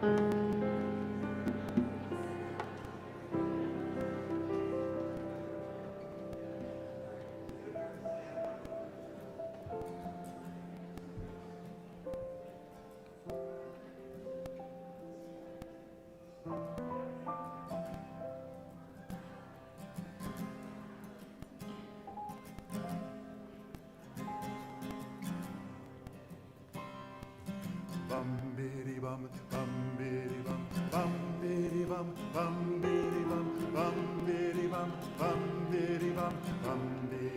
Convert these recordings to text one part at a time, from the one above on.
Bum biddy bum biddy bum biddy bum biddy bum biddy bum biddy bum biddy bum biddy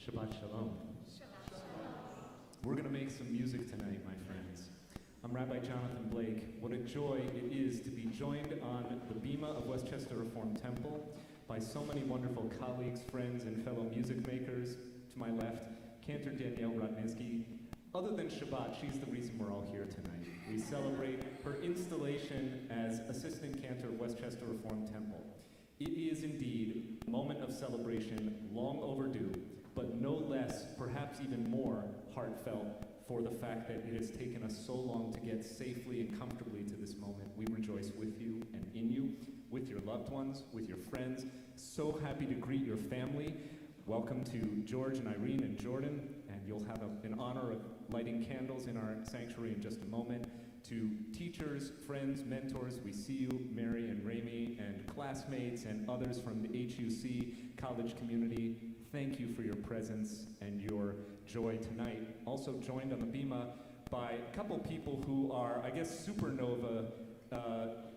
Shabbat Shalom. We're going to make some music tonight, my friends. I'm Rabbi Jonathan Blake. What a joy it is to be joined on the bima of Westchester Reform Temple by so many wonderful colleagues, friends, and fellow music makers. To my left, Cantor Danielle Rodnizki. Other than Shabbat, she's the reason we're all here tonight. We celebrate her installation as Assistant Cantor of Westchester Reform Temple. It is indeed a moment of celebration long overdue, but no less, perhaps even more, heartfelt for the fact that it has taken us so long to get safely and comfortably to this moment. We rejoice with you and in you, with your loved ones, with your friends. So happy to greet your family. Welcome to George and Irene and Jordan, and you'll have an honor of lighting candles in our sanctuary in just a moment. To teachers, friends, mentors, we see you, Mary and Rami, and classmates and others from the HUC college community. Thank you for your presence and your joy tonight. Also joined on the bima by a couple people who are, I guess, supernova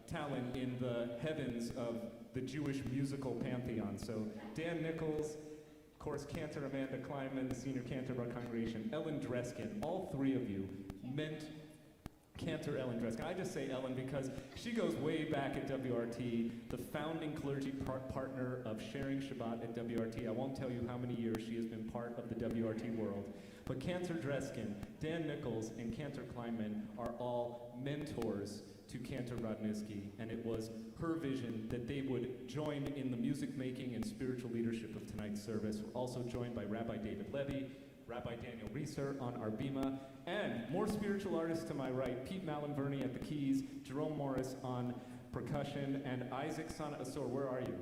talent in the heavens of the Jewish musical pantheon. So Dan Nichols, of course, Cantor Amanda Kleinman, the senior cantor of our congregation, Ellen Dreskin, all three of you meant Cantor Ellen Dreskin. I just say Ellen because she goes way back at WRT, the founding clergy partner of Sharing Shabbat at WRT. I won't tell you how many years she has been part of the WRT world. But Cantor Dreskin, Dan Nichols, and Cantor Kleinman are all mentors to Cantor Rodnizki, and it was her vision that they would join in the music making and spiritual leadership of tonight's service. We're also joined by Rabbi David Levy, Rabbi Daniel Reeser on our bima, and more spiritual artists to my right, Pete Malinverni at the keys, Jerome Morris on percussion, and Isaac Sana Asor. Where are you?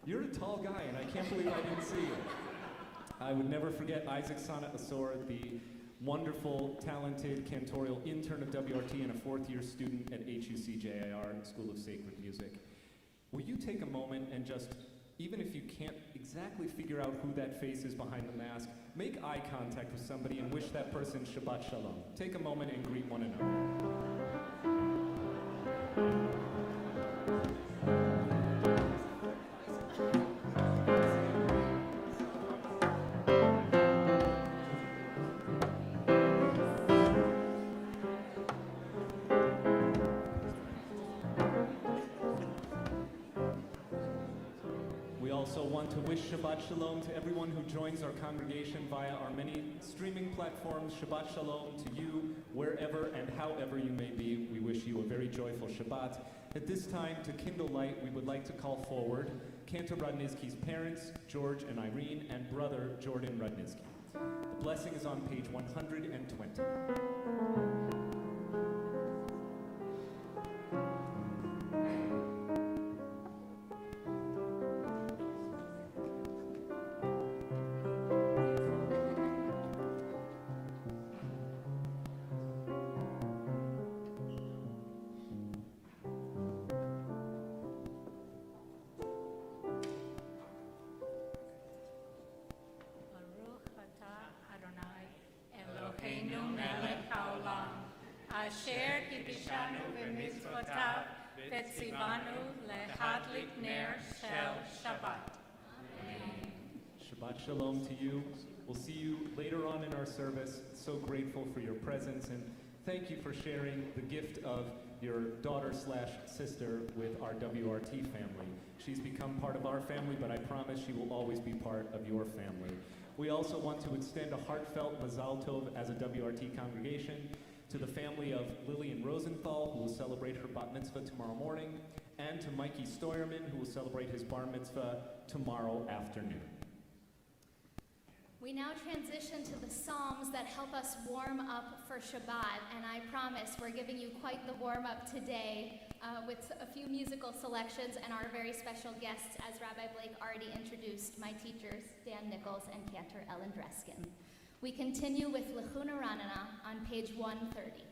You're a tall guy, and I can't believe I didn't see you. I would never forget Isaac Sana Asor, the wonderful, talented cantorial intern of WRT and a fourth-year student at HUC-JIR School of Sacred Music. Will you take a moment and just, even if you can't exactly figure out who that face is behind the mask, make eye contact with somebody and wish that person Shabbat Shalom. Take a moment and greet one another. want to wish Shabbat Shalom to everyone who joins our congregation via our many streaming platforms. Shabbat Shalom to you, wherever and however you may be. We wish you a very joyful Shabbat. At this time, to kindle light, we would like to call forward Cantor Rodnizki's parents, George and Irene, and brother, Jordan Rodnizki. The blessing is on page 120. Asher kibishanu v'mitzvotav v'tzivanu lehadlik ner shel Shabbat. Amen. Shabbat Shalom to you. We'll see you later on in our service. So grateful for your presence, and thank you for sharing the gift of your daughter/sister with our WRT family. She's become part of our family, but I promise she will always be part of your family. We also want to extend a heartfelt Mazal Tov as a WRT congregation to the family of Lillian Rosenthal, who will celebrate her bat mitzvah tomorrow morning, and to Mikey Steuerman, who will celebrate his bar mitzvah tomorrow afternoon. We now transition to the Psalms that help us warm up for Shabbat, and I promise we're giving you quite the warm-up today with a few musical selections and our very special guests, as Rabbi Blake already introduced, my teachers, Dan Nichols and Cantor Ellen Dreskin. We continue with Lechuna Ranana on page 130.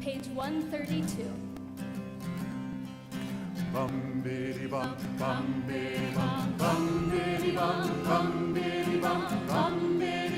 Page 132. Bum biddy bum bum biddy bum bum biddy bum bum biddy bum bum biddy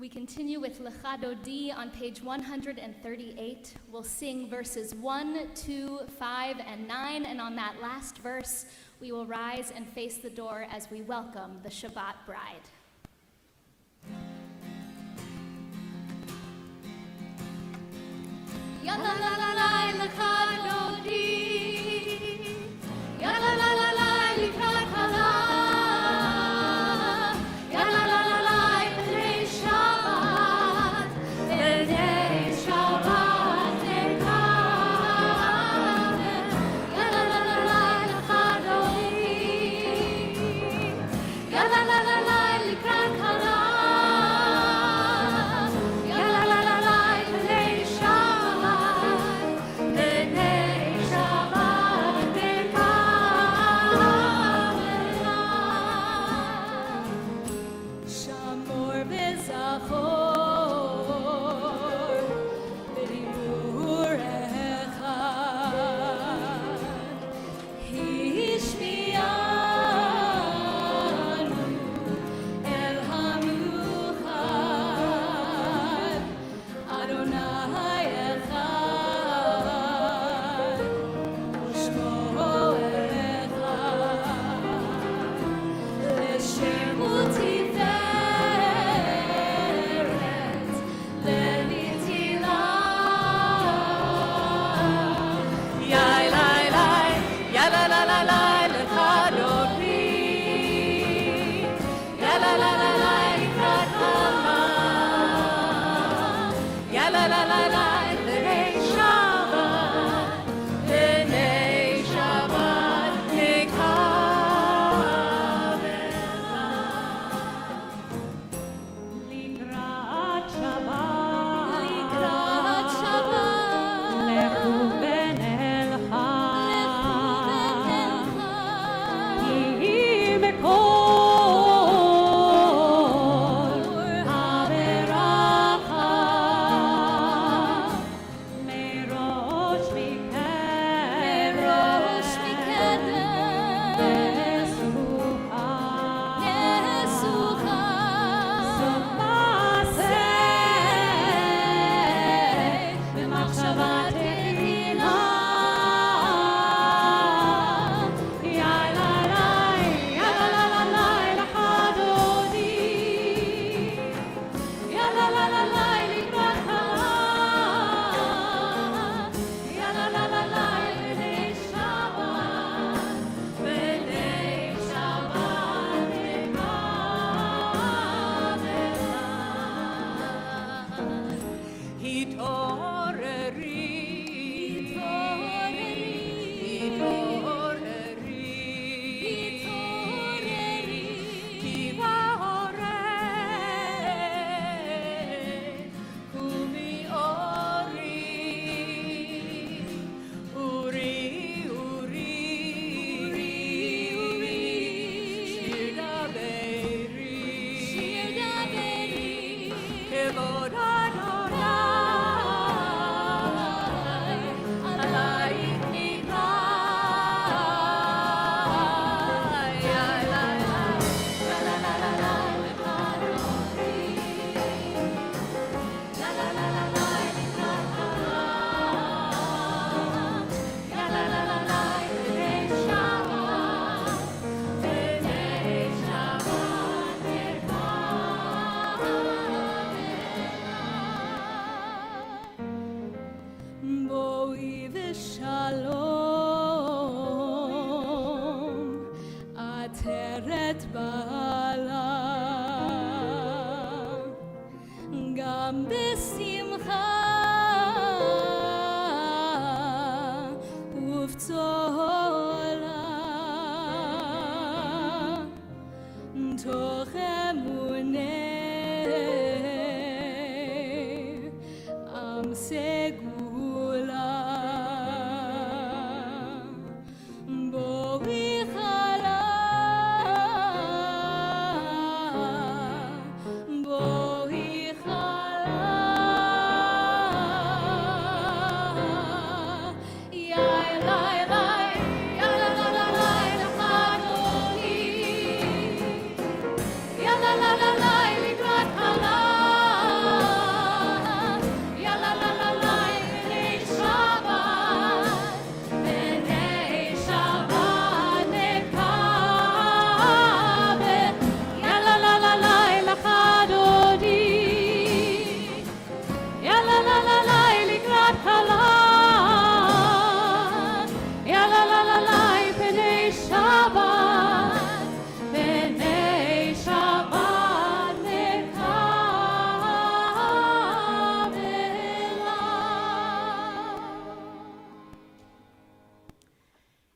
We continue with Lecha Dodi on page 138. We'll sing verses 1, 2, 5, and 9, and on that last verse, we will rise and face the door as we welcome the Shabbat bride. Ya la la la la Lecha Dodi, ya la la la la Likrat Hala. Then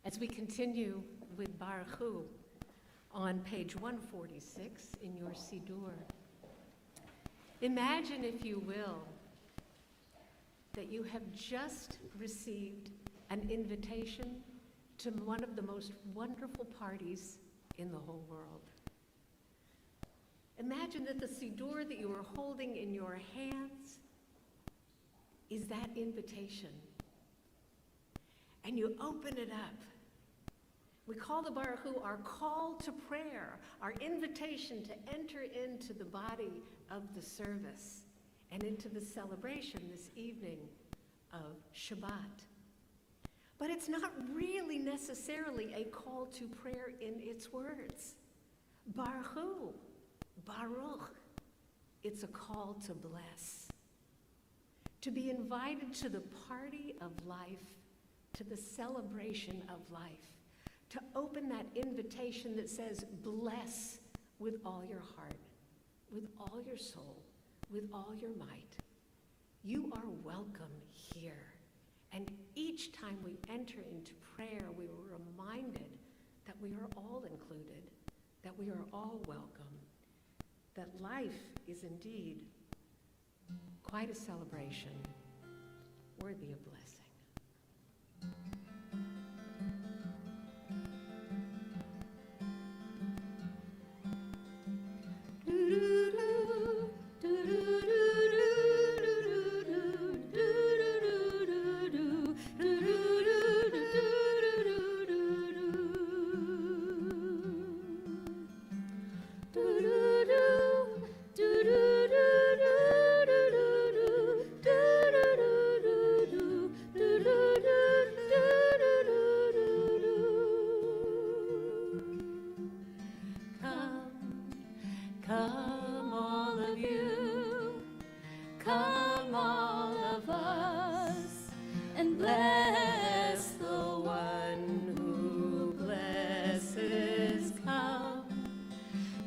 As we continue with Baruch Hu on page 146 in your Siddur, imagine, if you will, that you have just received an invitation to one of the most wonderful parties in the whole world. Imagine that the Siddur that you are holding in your hands is that invitation. And you open it up. We call the Baruch Hu our call to prayer, our invitation to enter into the body of the service and into the celebration this evening of Shabbat. But it's not really necessarily a call to prayer in its words. Baruch Hu, Baruch, it's a call to bless, to be invited to the party of life, to the celebration of life, to open that invitation that says, bless with all your heart, with all your soul, with all your might. You are welcome here. And each time we enter into prayer, we are reminded that we are all included, that we are all welcome, that life is indeed quite a celebration, worthy of blessing. Come, all of you, come, all of us, and bless the one who blesses. Come,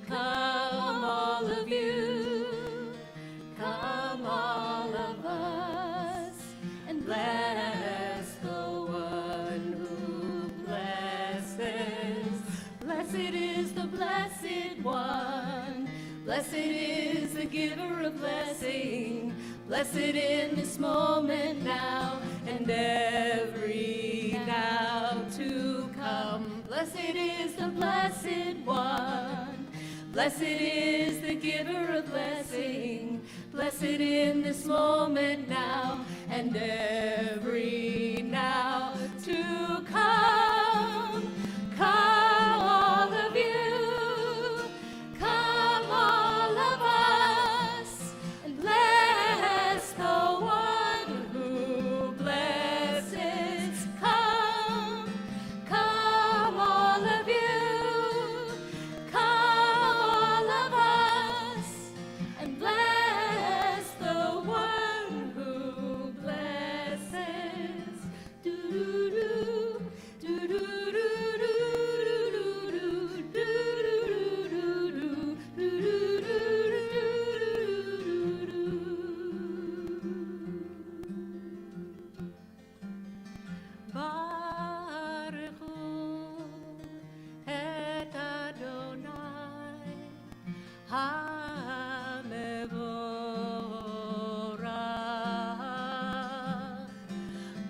come, all of you, come, all of us, and bless the one who blesses. Blessed is the blessed one. Blessed is the giver of blessing, blessed in this moment now, and every now to come. Blessed is the blessed one, blessed is the giver of blessing, blessed in this moment now, and every now to come. Come, all of you. Do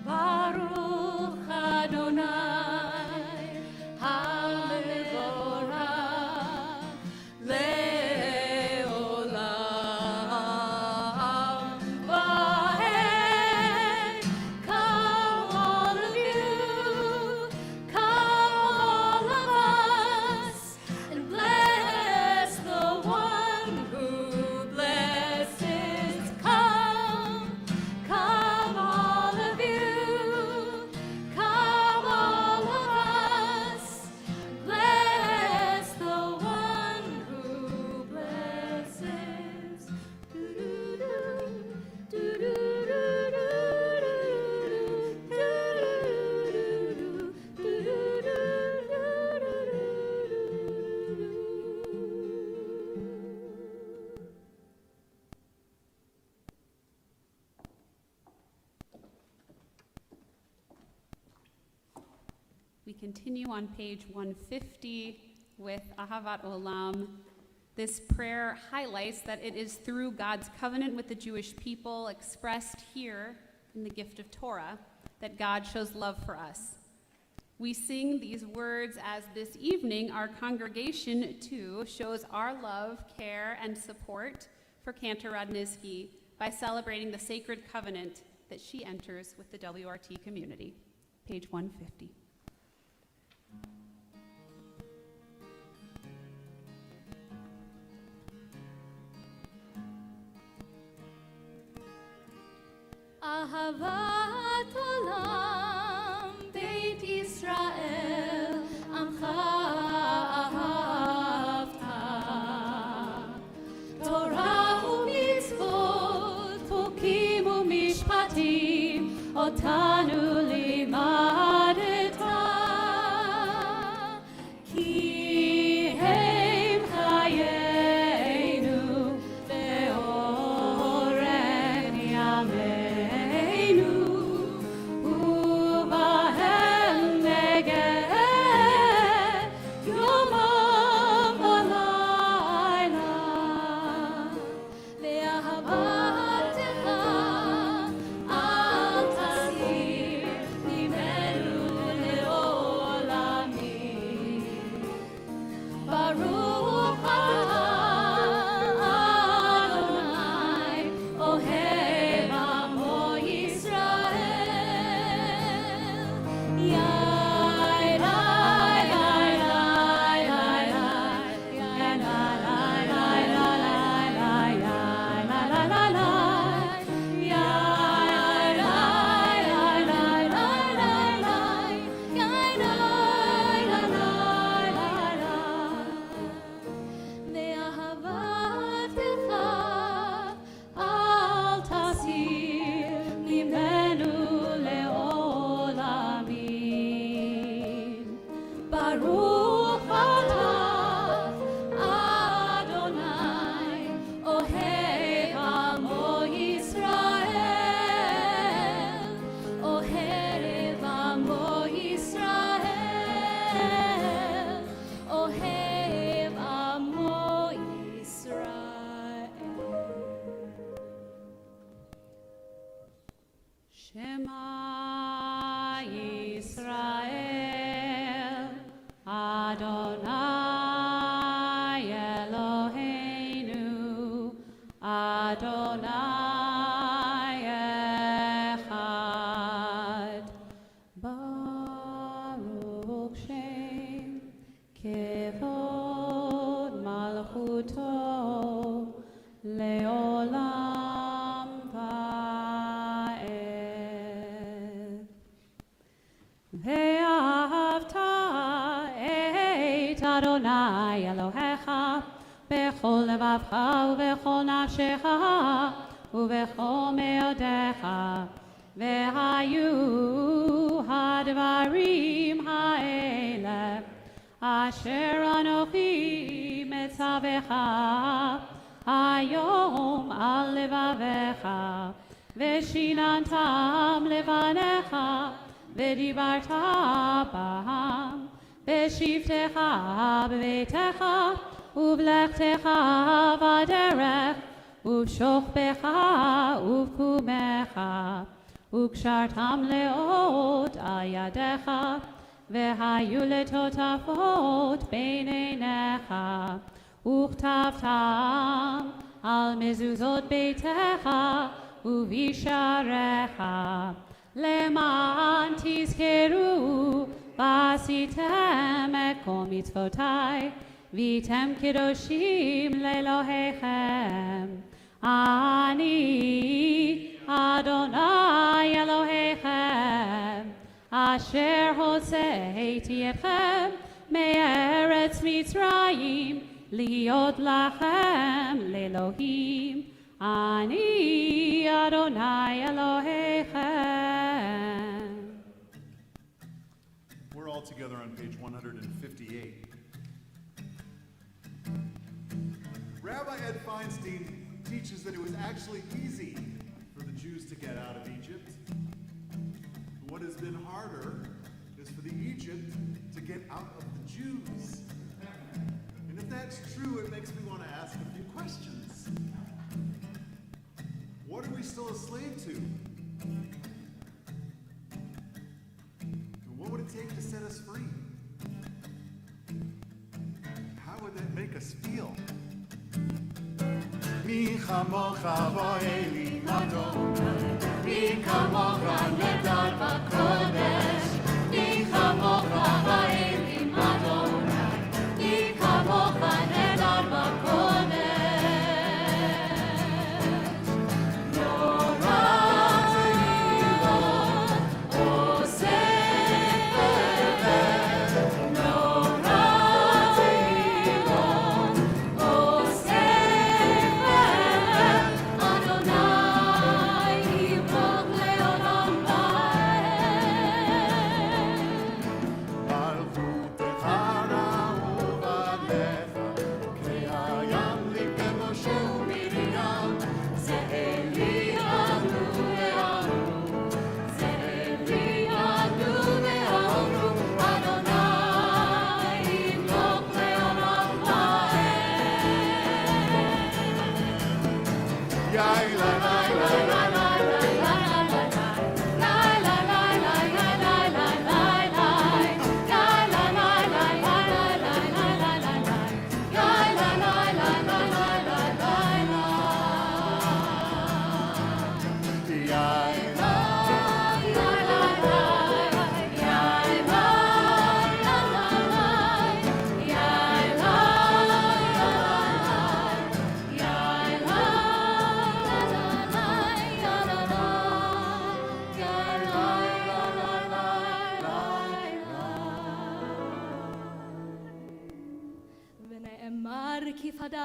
Baruch Adonai, HaMevorach, Le'olam Va'ed. Come all of you, come all of us, and bless the one who blesses. Come all of you, come all of us, bless the one who blesses. We continue on page 150 with Ahavat Olam. This prayer highlights that it is through God's covenant with the Jewish people expressed here in the gift of Torah that God shows love for us. We sing these words as this evening our congregation too shows our love, care, and support for Cantor Rodnizki by celebrating the sacred covenant that she enters with the WRT community. Page 150. Ahavat Olam, Beit Yisrael, Amcha ahavta. Torah u'mitzvot, Chukim u'mishpatim, Otanu limadeta. Ki hem chayenu, ve'oren yameinu. Ubahem neged, yomam v'layla. Ve'ahabatecha, al tasir mimenu le'olamim. Baruch atah Adonai, ohev amo Yisrael. Yai, lai, lai, lai, lai, lai. Yai, lai, lai, lai, lai, lai, lai. Yai, lai, lai, lai, lai. Yai, lai, lai, lai, lai, lai, lai. Yai, lai, lai, lai, lai, lai. Ve'ahavatcha al tasir mimenu le'olamim. Baruch atah Adonai, ohev amo Yisrael. Ohev amo Yisrael. Ohev amo Yisrael. Shema Yisrael, Adonai Eloheinu, Adonai Echad. Baruch Shem Kevod Malchuto Leolam Va'ed. Ve'ahavta et Adonai Elohecha bechol levavcha uvechol nafshecha uvechol meodecha ve'hayu hadvarim ha'ele asher anochi metzavecha hayom al levavecha ve'shinantam levanecha ve'dibarta b'ham ve'shivtecha b'beitecha ובלכתך בדרך, ובשוכבך ובקומך, וקשרתם לאות על ידיך, והיו לטוטפות בין עיניך, וכתבתם על מזוזות ביתך ובשעריך, למען תזכרו ועשיתם את כל מצוותי, והייתם קדושים לאלוהיכם. אני אדוני אלוהיכם, אשר הוצאתי אתכם מארץ מצרים, להיות לכם לאלוהים. אני אדוני אלוהיכם. We're all together on page 158. Rabbi Ed Feinstein teaches that it was actually easy for the Jews to get out of Egypt. What has been harder is for the Egypt to get out of the Jews. And if that's true, it makes me want to ask a few questions. What are we still a slave to? And what would it take to set us free? How would that make us feel? מי כמוך באלים אדוני, מי כמוך נהדר בקודש, מי כמוך באלים אדוני, מי כמוך נהדר בקודש.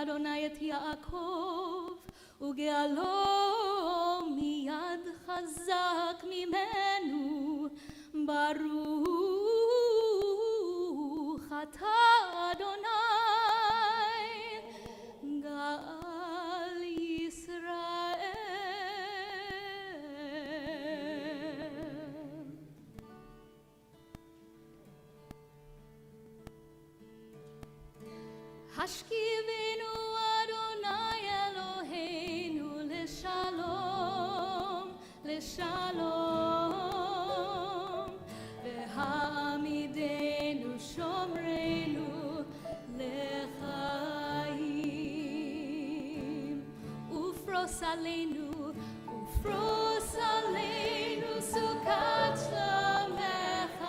אדוני את יעקב, וגאלו מיד חזק ממנו. ברוך אתה אדוני, גאל ישראל. השכיבנו אדוני אלוהינו לשלום, לשלום, והעמידנו שומרנו לחיים, ופרוס עלינו, ופרוס עלינו סוכת שלומך,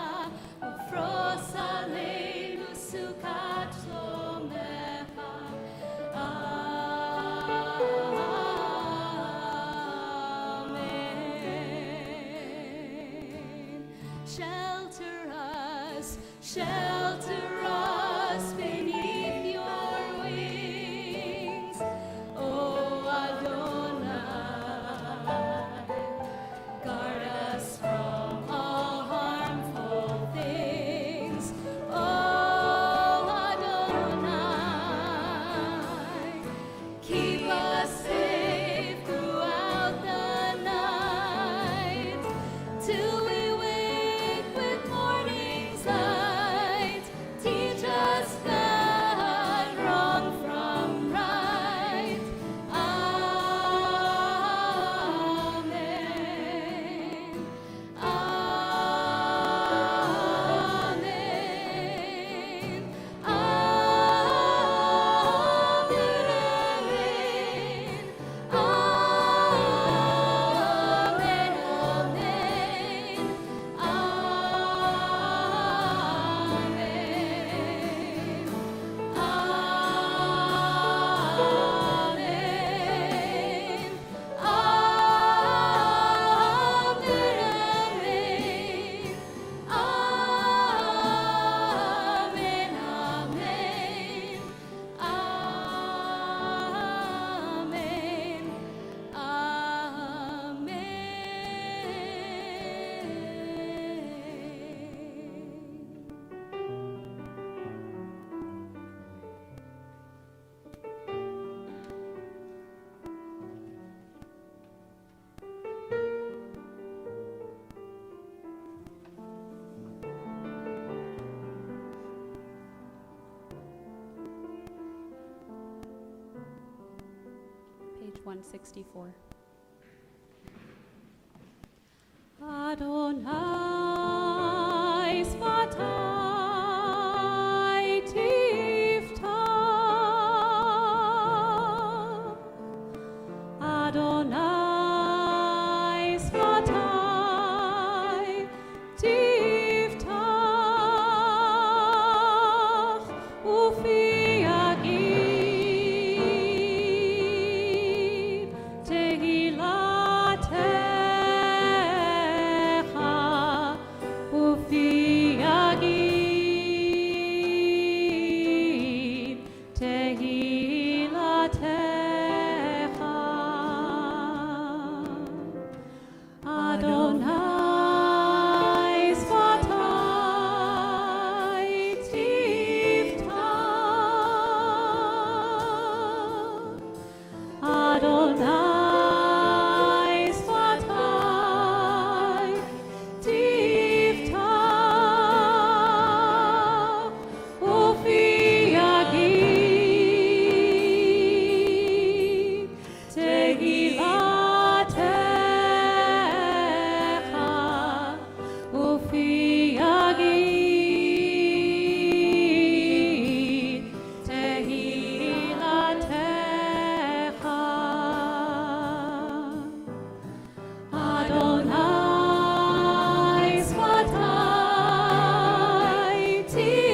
ופרוס עלינו סוכת שלומך. Shelter us beneath your wings, oh Adonai. Guard us from all harmful things, oh Adonai. Keep us safe throughout the night, till we wake with morning's light. 164. Adonai Sfatai Tiftach, Adonai Sfatai Tiftach, Ufi Agid Tehilatecha, Ufi Agid Tehilatecha, Adonai Sfatai Tiftach, Adonai Sfatai Tiftach, Ufi Agid Tehilatecha, Ufi Agid Tehilatecha, Adonai Sfatai Tiftach,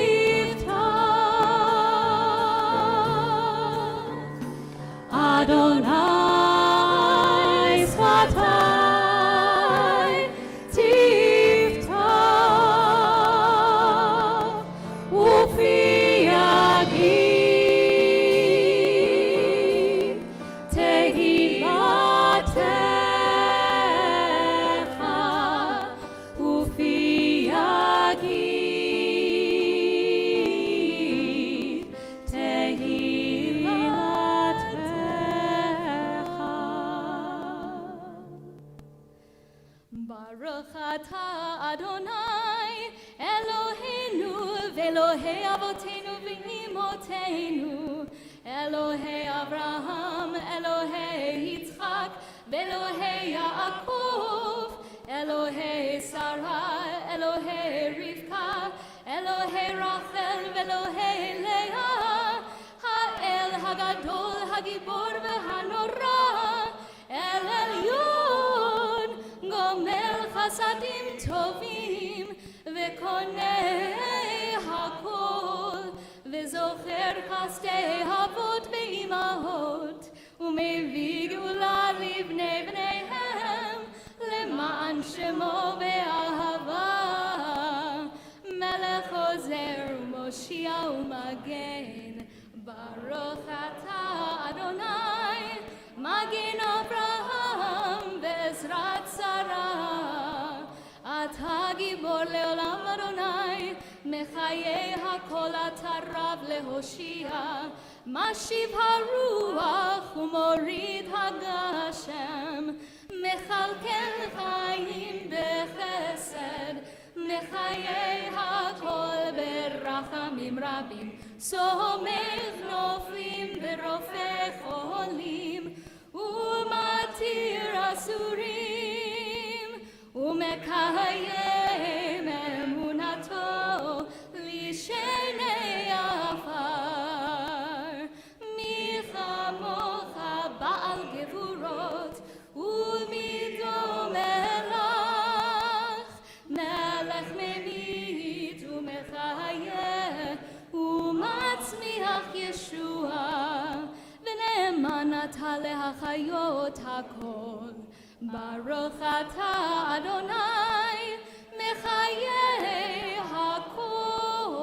Adonai Sfatai Tiftach, Ufi Agid Tehilatecha, Ufi Agid Tehilatecha. Baruch atah Adonai Eloheinu v'Elohei Avotenu v'Imotenu, Elohei Avraham, Elohei Yitzchak, v'Elohei Yaakov, Elohei Sarah, Elohei Rivka, Elohei Rachel, v'Elohei Leah, Ha'el Hagadol, Hagibor v'Hanora, El Elyon, Gomel Chasadim Tovim, V'Konei Hakol, V'Zocher Chastei Havot Ve'imahot, U'mevii Geula Livnei Bneihem, Le'ma'an Shemo Be'ahava, Melech Ozer U'Moshia U'Magen, Baruch atah Adonai, Magen Avraham Ve'ezrat Sarah, Atah Gibor Le'olam Adonai, Mechayei HaKol Atah Rav Lehoshia, Mashiv HaRuach U'Morid HaGashem, Mechalkel Chaim Bechesed, Mechayei HaKol Berachamim Rabim, Somech Noflim V'Rofeh Cholim, U'Matir Asurim, U'Mekayem Emunato Lishenei Afar, Michamocha Ba'al Gevurot, U'Midom Elach, Melech Memit U'Mechayeh, U'Matzmiach Yeshua, V'Ne'eman atah leHachayot HaKol, Baruch atah Adonai, Mechayei HaKol,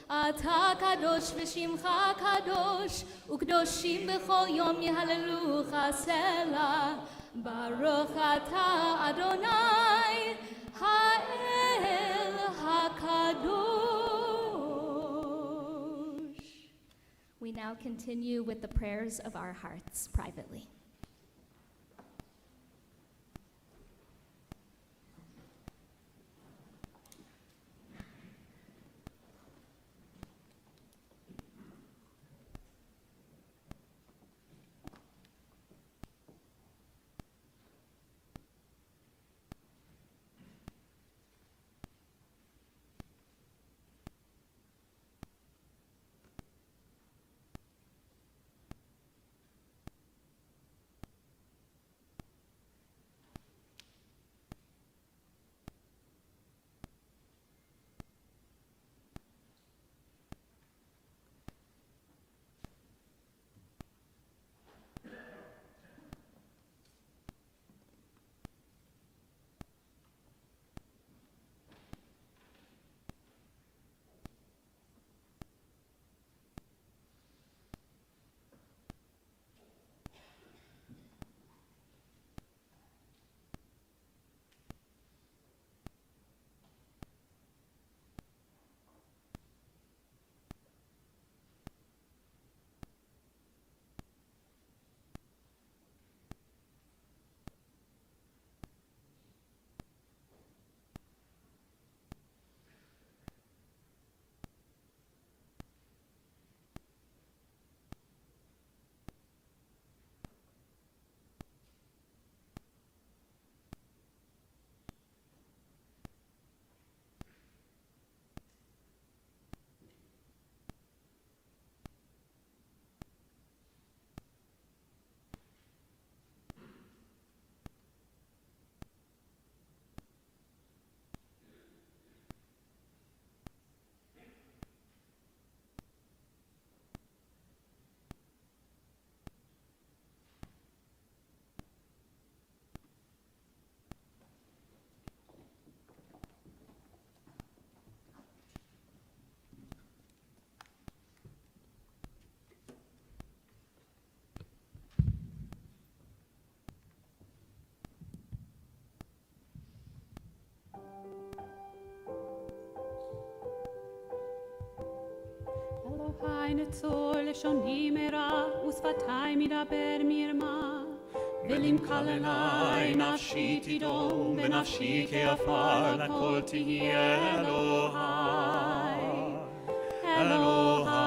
Atah Kadosh v'Shimcha Kadosh, U'Kdoshim b'chol yom Yehalelucha Selah, Baruch atah Adonai, Ha'el HaKadosh. We now continue with the prayers of our hearts privately. Elohai netzor לשון מרע ושפתיי מדבר מרמה ולמקל אליי נפשי תדום ונפשי כעפר לכל תהיה אלוהי אלוהי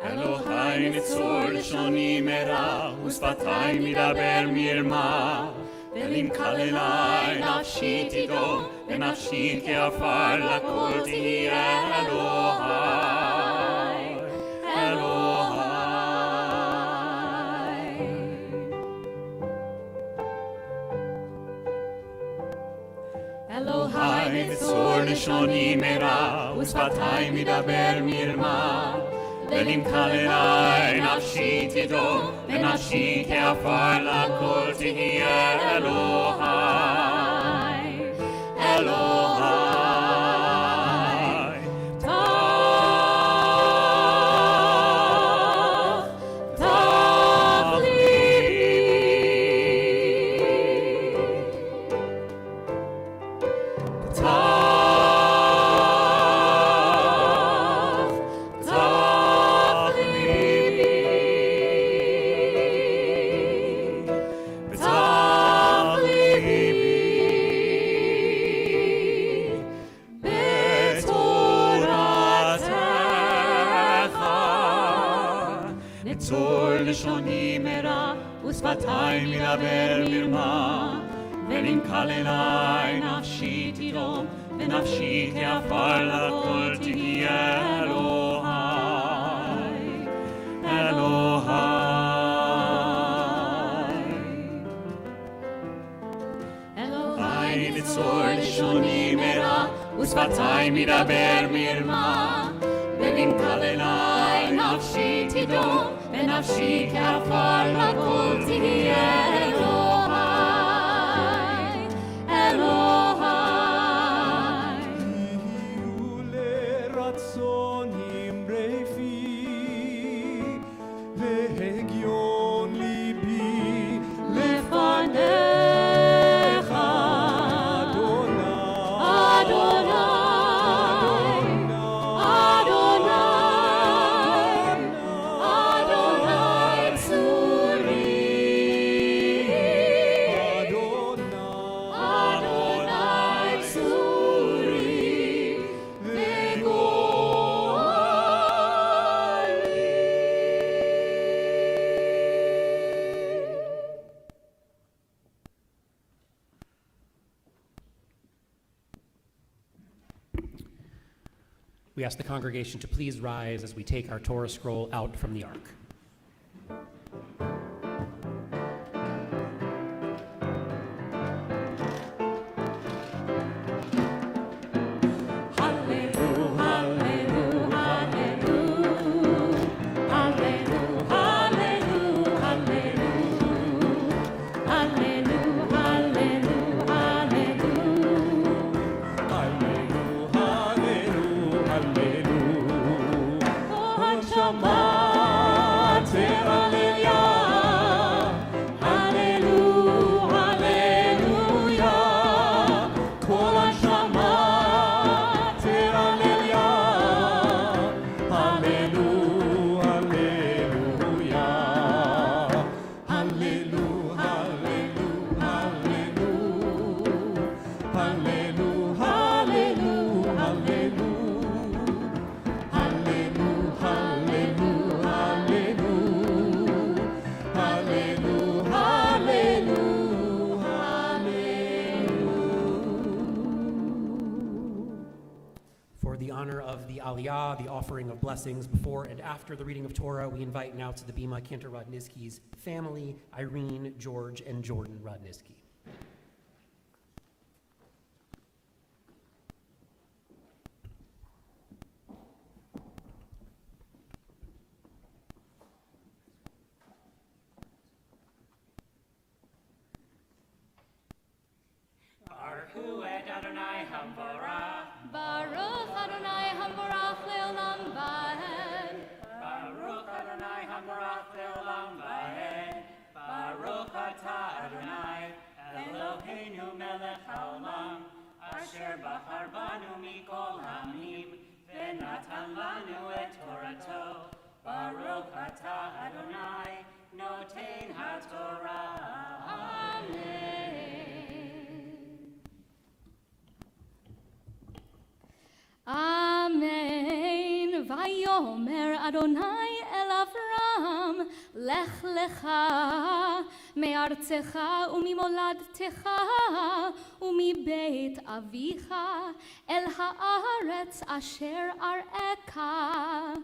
אלוהי נצור לשוני מרע ושפתיי מדבר מרמה ולמקל אליי נפשי תדום ונפשי כעפר לכל תהיה אלוהי אלוהי אלוהי נצור לשוני מרע ושפתיי מדבר מרמה ולמקל אליי נפשי תדום ונפשי כעפר לכל תהיה אלוהי אלוהי טוב לשוני מרע ושפתיי מדבר מרמה ולמקל אליי נפשי תדום ונפשי כעפר לכל תהיה אלוהי אלוהי אלוהי נצור לשוני מרע ושפתיי מדבר מרמה ולמקל אליי נפשי תדום ונפשי כעפר לכל תהיה אלוהי אלוהי יהיו לרצון אמרי פי והגיון ליבי לפניך אדוני We ask the congregation to please rise as we take our Torah scroll out from the ark. The offering of blessings before and after the reading of Torah, we invite now to the Bima Cantor Rodnizki's family, Irene, George, and Jordan Rodnizki. Baruch Adonai Hamborach Leolam Vaed. Baruch Adonai Hamborach Leolam Vaed. Baruch Atah Adonai Eloheinu melech haolam, asher bahar banu mikol hamim, venatan lanu et Torato, Baruch atah Adonai, noten haTorah. Amen. Vayomer Adonai el Avram, lech lecha me'artzecha u'mimoladtecha u'mibeit avicha el haaretz asher ar'eka.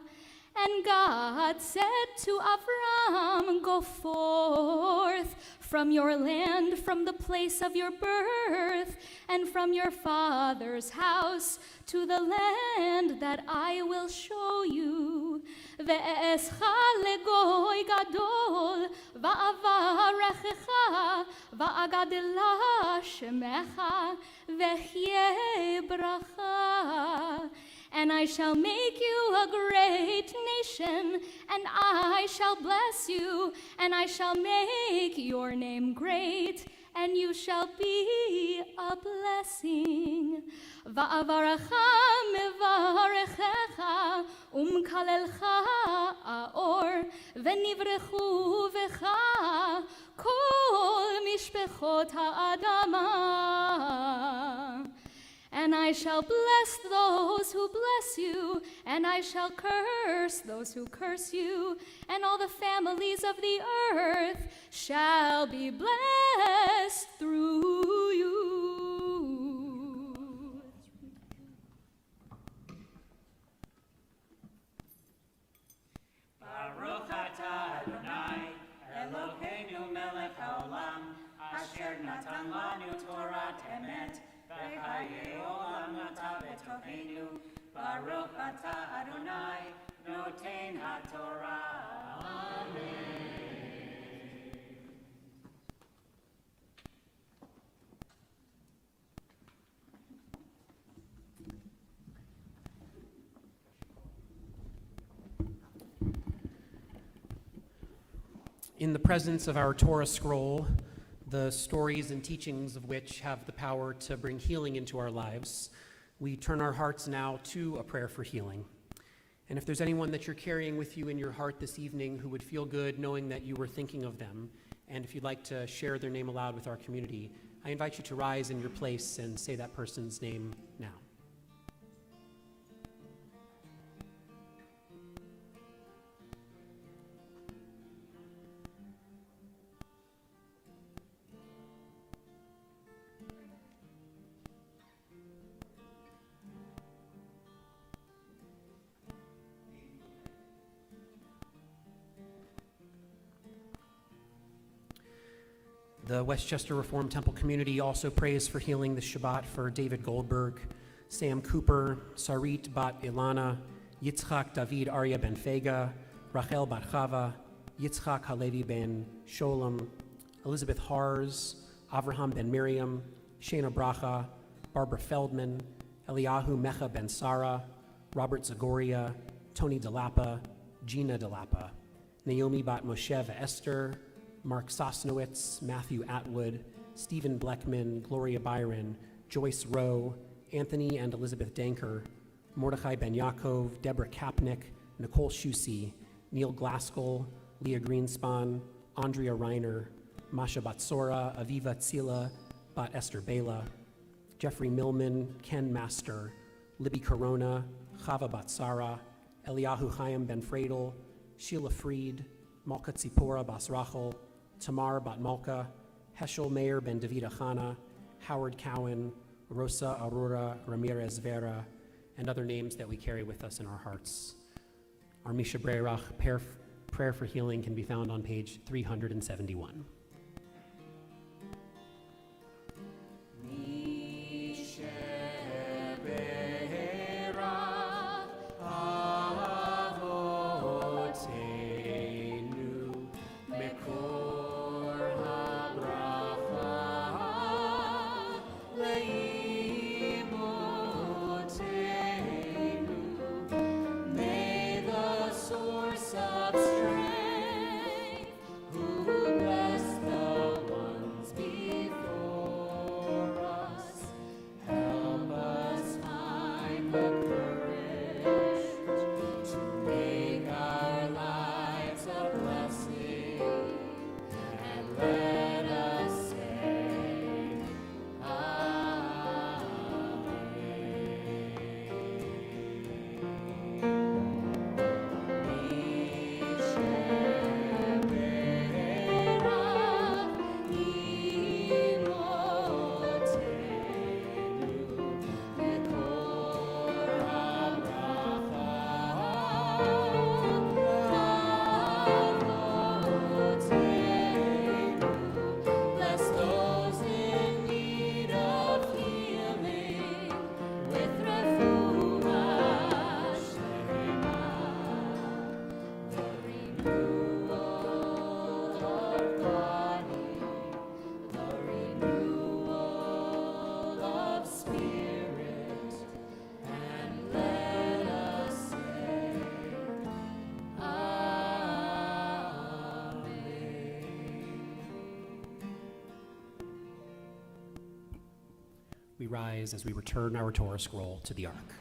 And God said to Avram, go forth from your land, from the place of your birth, and from your father's house, to the land that I will show you. Ve'escha legoy gadol, va'avarechecha, va'agadela shemecha, ve'hyeh bracha. And I shall make you a great nation, and I shall bless you, and I shall make your name great, and you shall be a blessing. Va'avarecha mevarechecha, umkalelcha aor, venivrechu vecha, kol mishpechot ha'adama. And I shall bless those who bless you, and I shall curse those who curse you, and all the families of the earth shall be blessed through you. Baruch atah Adonai, Eloheinu melech haolam, asher natan lanu Torah emet, v'chayei olam atah b'tocheinu. Baruch atah Adonai, noten haTorah. Amen. In the presence of our Torah scroll, the stories and teachings of which have the power to bring healing into our lives, we turn our hearts now to a prayer for healing. And if there's anyone that you're carrying with you in your heart this evening who would feel good knowing that you were thinking of them, and if you'd like to share their name aloud with our community, I invite you to rise in your place and say that person's name now. The Westchester Reform Temple community also prays for healing this Shabbat for David Goldberg, Sam Cooper, Sarit Bat Ilana, Yitzchak David Arya Ben Fega, Rachel Bat Chava, Yitzchak Halevi Ben Sholem, Elizabeth Hars, Avraham Ben Miriam, Shana Bracha, Barbara Feldman, Eliyahu Mecha Ben Sarah, Robert Zagoria, Tony DeLappa, Gina DeLappa, Naomi Bat Moshe Esther, Mark Sosnowitz, Matthew Atwood, Stephen Bleckman, Gloria Byron, Joyce Rowe, Anthony and Elizabeth Danker, Mordechai Ben Yaakov, Deborah Kapnick, Nicole Shusi, Neil Glaskell, Leah Greenspan, Andrea Reiner, Masha Batsora, Aviva Tzila, Bat Esther Bela, Jeffrey Millman, Ken Master, Libby Corona, Chava Batsara, Eliyahu Chaim Ben Fradel, Sheila Freed, Malka Tzipora Bas Rachel, Tamar Bat Malka, Heschel Meir Ben David Achana, Howard Cowan, Rosa Aurora Ramirez Vera, and other names that we carry with us in our hearts. Our Misha Breirach prayer for healing can be found on page 371. Source of strength, who bless We rise as we return our Torah scroll to the Ark.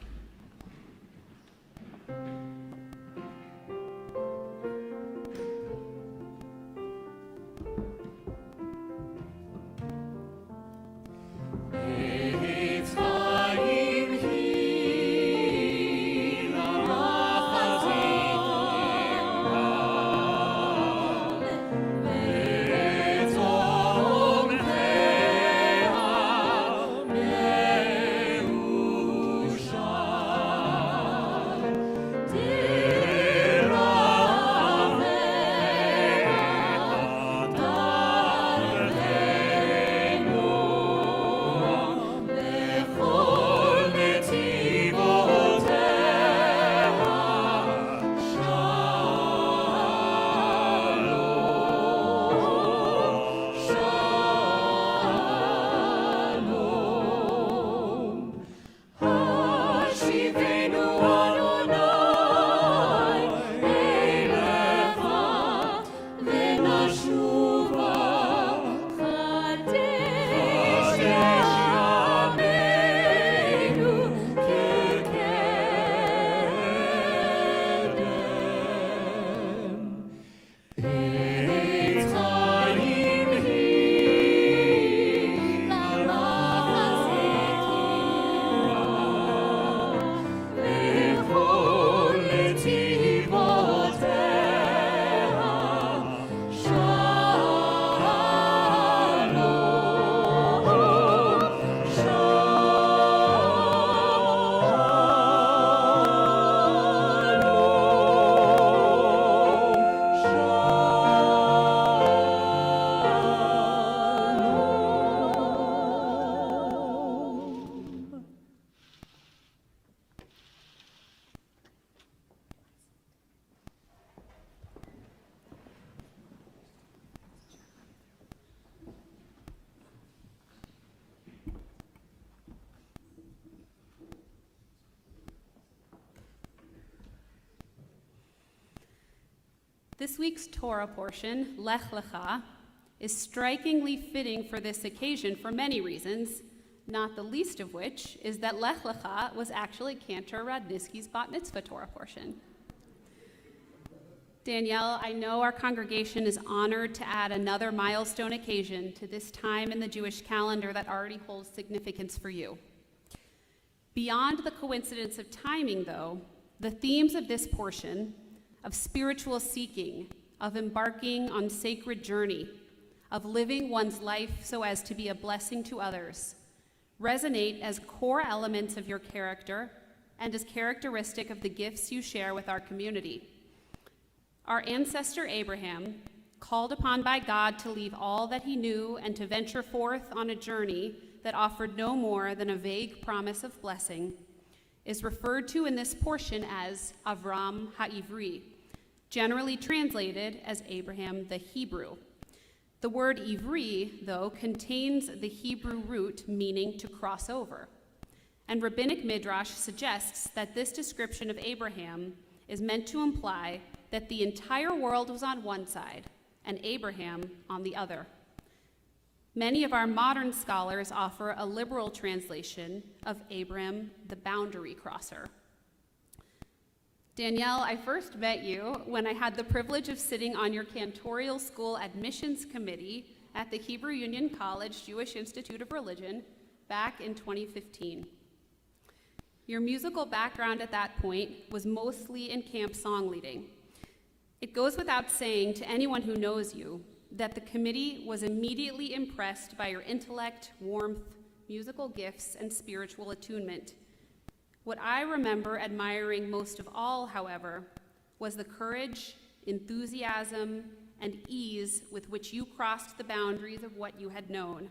This week's Torah portion, Lech Lecha, is strikingly fitting for this occasion for many reasons, not the least of which is that Lech Lecha was actually Cantor Rodnizki's Bat Mitzvah Torah portion. Danielle, I know our congregation is honored to add another milestone occasion to this time in the Jewish calendar that already holds significance for you. Beyond the coincidence of timing, though, the themes of this portion, of spiritual seeking, of embarking on sacred journey, of living one's life so as to be a blessing to others, resonate as core elements of your character and as characteristic of the gifts you share with our community. Our ancestor Abraham, called upon by God to leave all that he knew and to venture forth on a journey that offered no more than a vague promise of blessing, is referred to in this portion as Avram HaIvri, generally translated as Abraham the Hebrew. The word Ivri, though, contains the Hebrew root meaning to cross over. And rabbinic midrash suggests that this description of Abraham is meant to imply that the entire world was on one side and Abraham on the other. Many of our modern scholars offer a liberal translation of Abram, the boundary crosser. Danielle, I first met you when I had the privilege of sitting on your cantorial school admissions committee at the Hebrew Union College Jewish Institute of Religion back in 2015. Your musical background at that point was mostly in camp song leading. It goes without saying to anyone who knows you that the committee was immediately impressed by your intellect, warmth, musical gifts, and spiritual attunement. What I remember admiring most of all, however, was the courage, enthusiasm, and ease with which you crossed the boundaries of what you had known.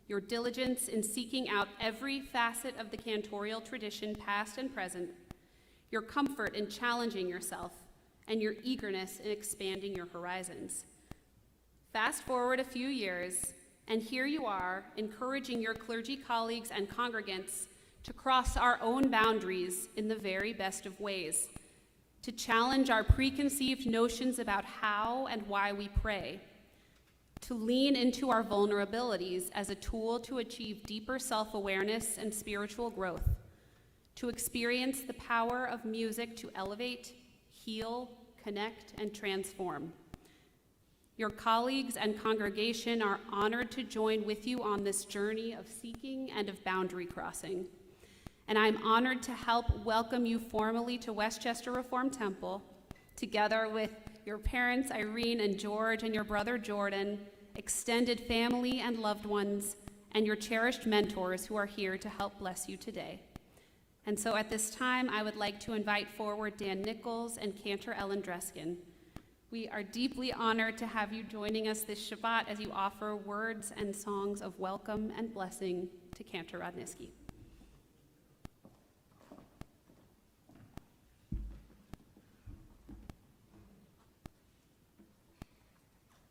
Your diligence in seeking out every facet of the cantorial tradition, past and present, your comfort in challenging yourself, and your eagerness in expanding your horizons. Fast forward a few years, and here you are, encouraging your clergy colleagues and congregants to cross our own boundaries in the very best of ways, to challenge our preconceived notions about how and why we pray, to lean into our vulnerabilities as a tool to achieve deeper self-awareness and spiritual growth, to experience the power of music to elevate, heal, connect, and transform. Your colleagues and congregation are honored to join with you on this journey of seeking and of boundary crossing. And I'm honored to help welcome you formally to Westchester Reform Temple, together with your parents, Irene and George, and your brother, Jordan, extended family and loved ones, and your cherished mentors who are here to help bless you today. And so at this time, I would like to invite forward Dan Nichols and Cantor Ellen Dreskin. We are deeply honored to have you joining us this Shabbat as you offer words and songs of welcome and blessing to Cantor Rodnizki.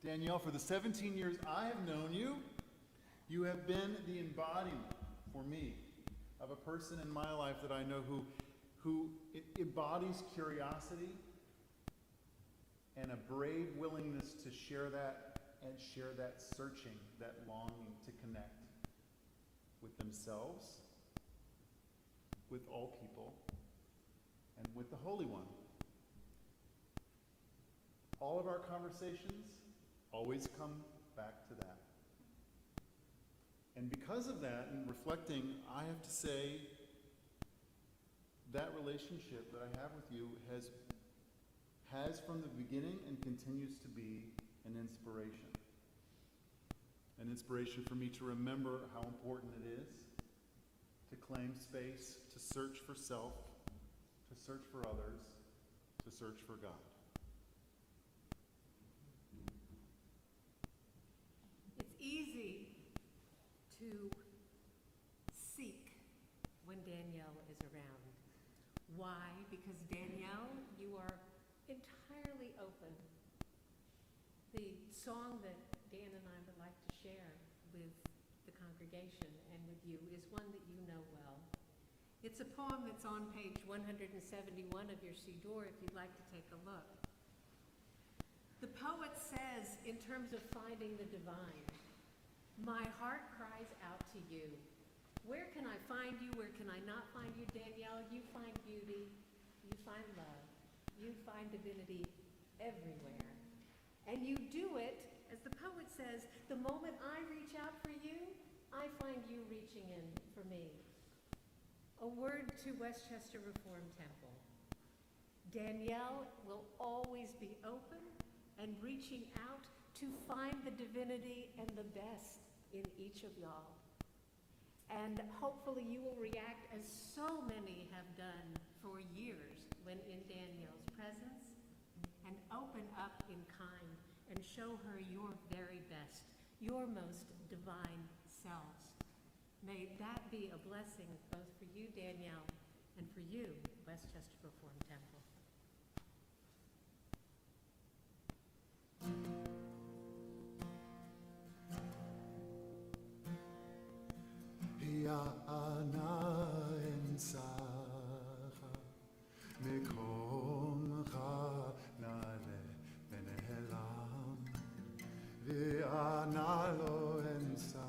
Danielle, for the 17 years I have known you, you have been the embodiment for me of a person in my life that I know who embodies curiosity and a brave willingness to share that and share that searching, that longing to connect with themselves, with all people, and with the Holy One. All of our conversations always come back to that. And because of that, and reflecting, I have to say that relationship that I have with you has from the beginning and continues to be an inspiration. An inspiration for me to remember how important it is to claim space, to search for self, to search for others, to search for God. It's easy to seek when Danielle is around. Why? Because Danielle, you are entirely open. The song that Dan and I would like to share with the congregation and with you is one that you know well. It's a poem that's on page 171 of your Siddur if you'd like to take a look. The poet says, in terms of finding the divine, "My heart cries out to you. Where can I find you? Where can I not find you, Danielle? You find beauty. You find love. You find divinity everywhere. And you do it, as the poet says, the moment I reach out for you, I find you reaching in for me." A word to Westchester Reform Temple. Danielle will always be open and reaching out to find the divinity and the best in each of y'all. And hopefully you will react as so many have done for years when in Danielle's presence, and open up in kind and show her your very best, your most divine selves. May that be a blessing both for you, Danielle, and for you, Westchester Reform Temple. Ve'ana lo ensa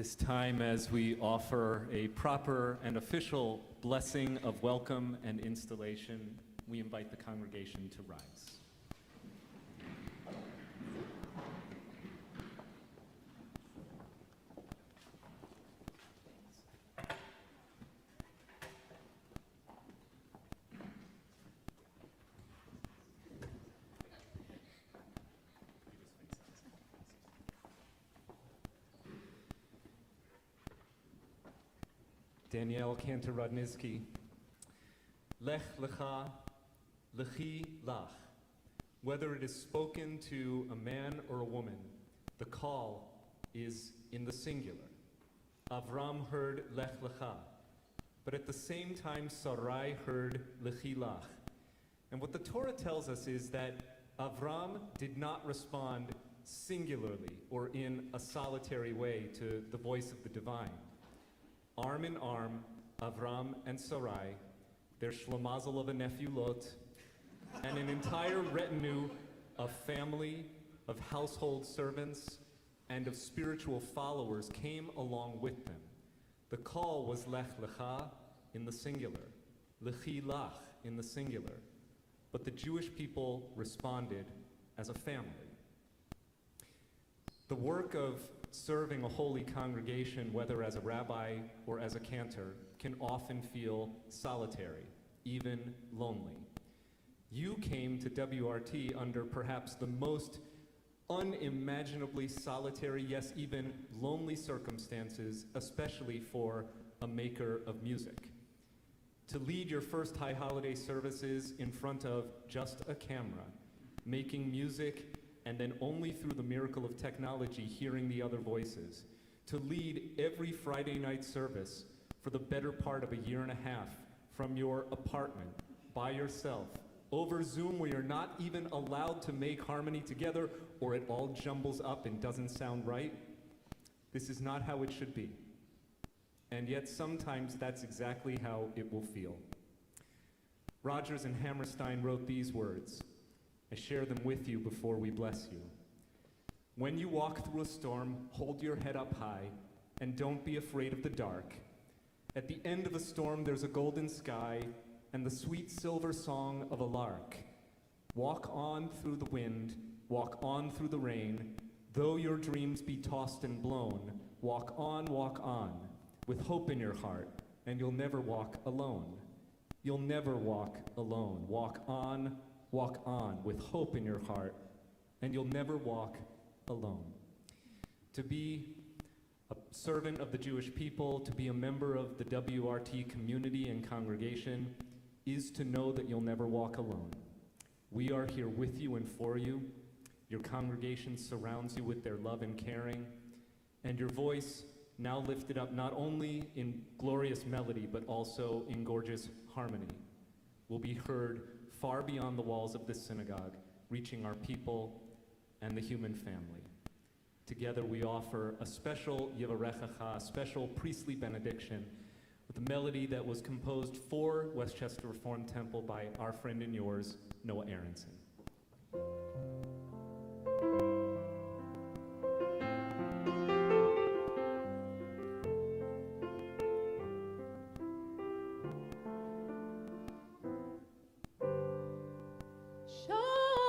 this time as we offer a proper and official blessing of welcome and installation, we invite the congregation to rise. Danielle, Cantor, Rodnizki. Lech lecha, lechi lach. Whether it is spoken to a man or a woman, the call is in the singular. Avram heard lech lecha, but at the same time Sarai heard lechi lach. And what the Torah tells us is that Avram did not respond singularly or in a solitary way to the voice of the divine. Arm in arm, Avram and Sarai, their shlemazel of a nephew Lot, and an entire retinue of family, of household servants, and of spiritual followers came along with them. The call was lech lecha in the singular, lechi lach in the singular, but the Jewish people responded as a family. The work of serving a holy congregation, whether as a rabbi or as a cantor, can often feel solitary, even lonely. You came to WRT under perhaps the most unimaginably solitary, yes, even lonely circumstances, especially for a maker of music. To lead your first high holiday services in front of just a camera, making music, and then only through the miracle of technology hearing the other voices, to lead every Friday night service for the better part of a year and a half from your apartment, by yourself, over Zoom where you're not even allowed to make harmony together or it all jumbles up and doesn't sound right. This is not how it should be. And yet sometimes that's exactly how it will feel. Rogers and Hammerstein wrote these words. I share them with you before we bless you. When you walk through a storm, hold your head up high and don't be afraid of the dark. At the end of a storm, there's a golden sky and the sweet silver song of a lark. Walk on through the wind, walk on through the rain. Though your dreams be tossed and blown, walk on, with hope in your heart, and you'll never walk alone. You'll never walk alone. Walk on, with hope in your heart, and you'll never walk alone. To be a servant of the Jewish people, to be a member of the WRT community and congregation, is to know that you'll never walk alone. We are here with you and for you. Your congregation surrounds you with their love and caring, and your voice, now lifted up not only in glorious melody, but also in gorgeous harmony, will be heard far beyond the walls of this synagogue, reaching our people and the human family. Together we offer a special Yivarechacha, a special priestly benediction with a melody that was composed for Westchester Reform Temple by our friend and yours, Noah Aronson. Shalom,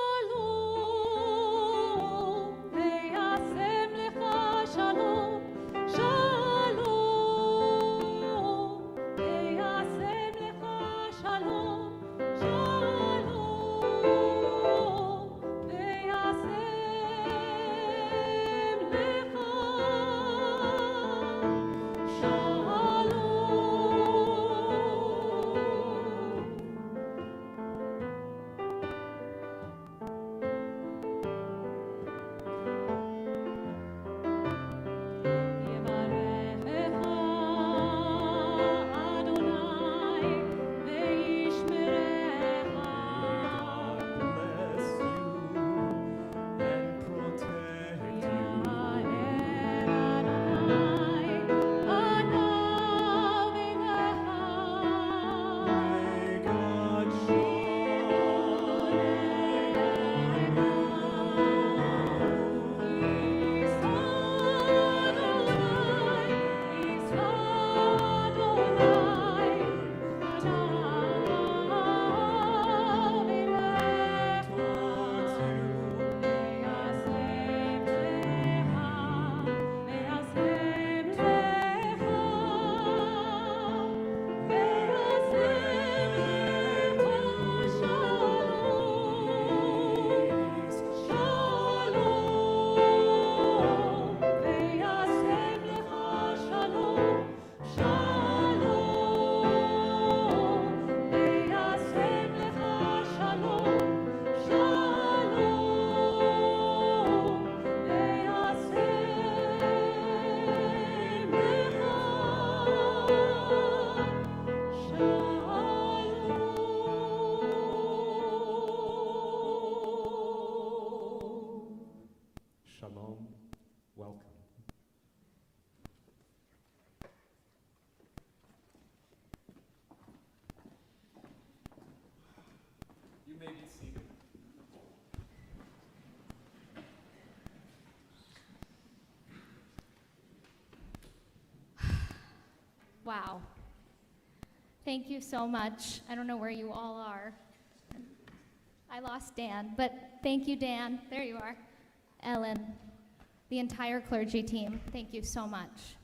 Wow. Thank you so much. I don't know where you all are. I lost Dan, but thank you, Dan. There you are. Ellen, the entire clergy team, thank you so much.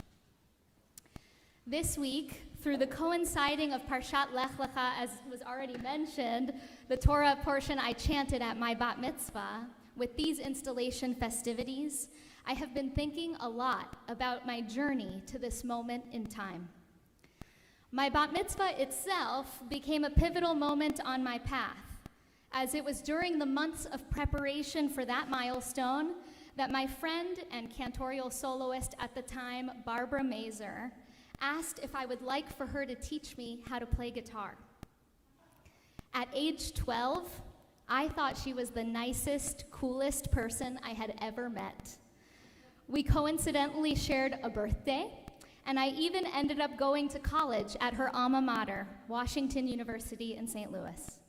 This week, through the coinciding of Parshat Lech Lecha, as was already mentioned, the Torah portion I chanted at my bat mitzvah, with these installation festivities, I have been thinking a lot about my journey to this moment in time. My bat mitzvah itself became a pivotal moment on my path, as it was during the months of preparation for that milestone that my friend and cantorial soloist at the time, Barbara Mazer, asked if I would like for her to teach me how to play guitar. At age 12, I thought she was the nicest, coolest person I had ever met. We coincidentally shared a birthday, and I even ended up going to college at her alma mater, Washington University in St. Louis.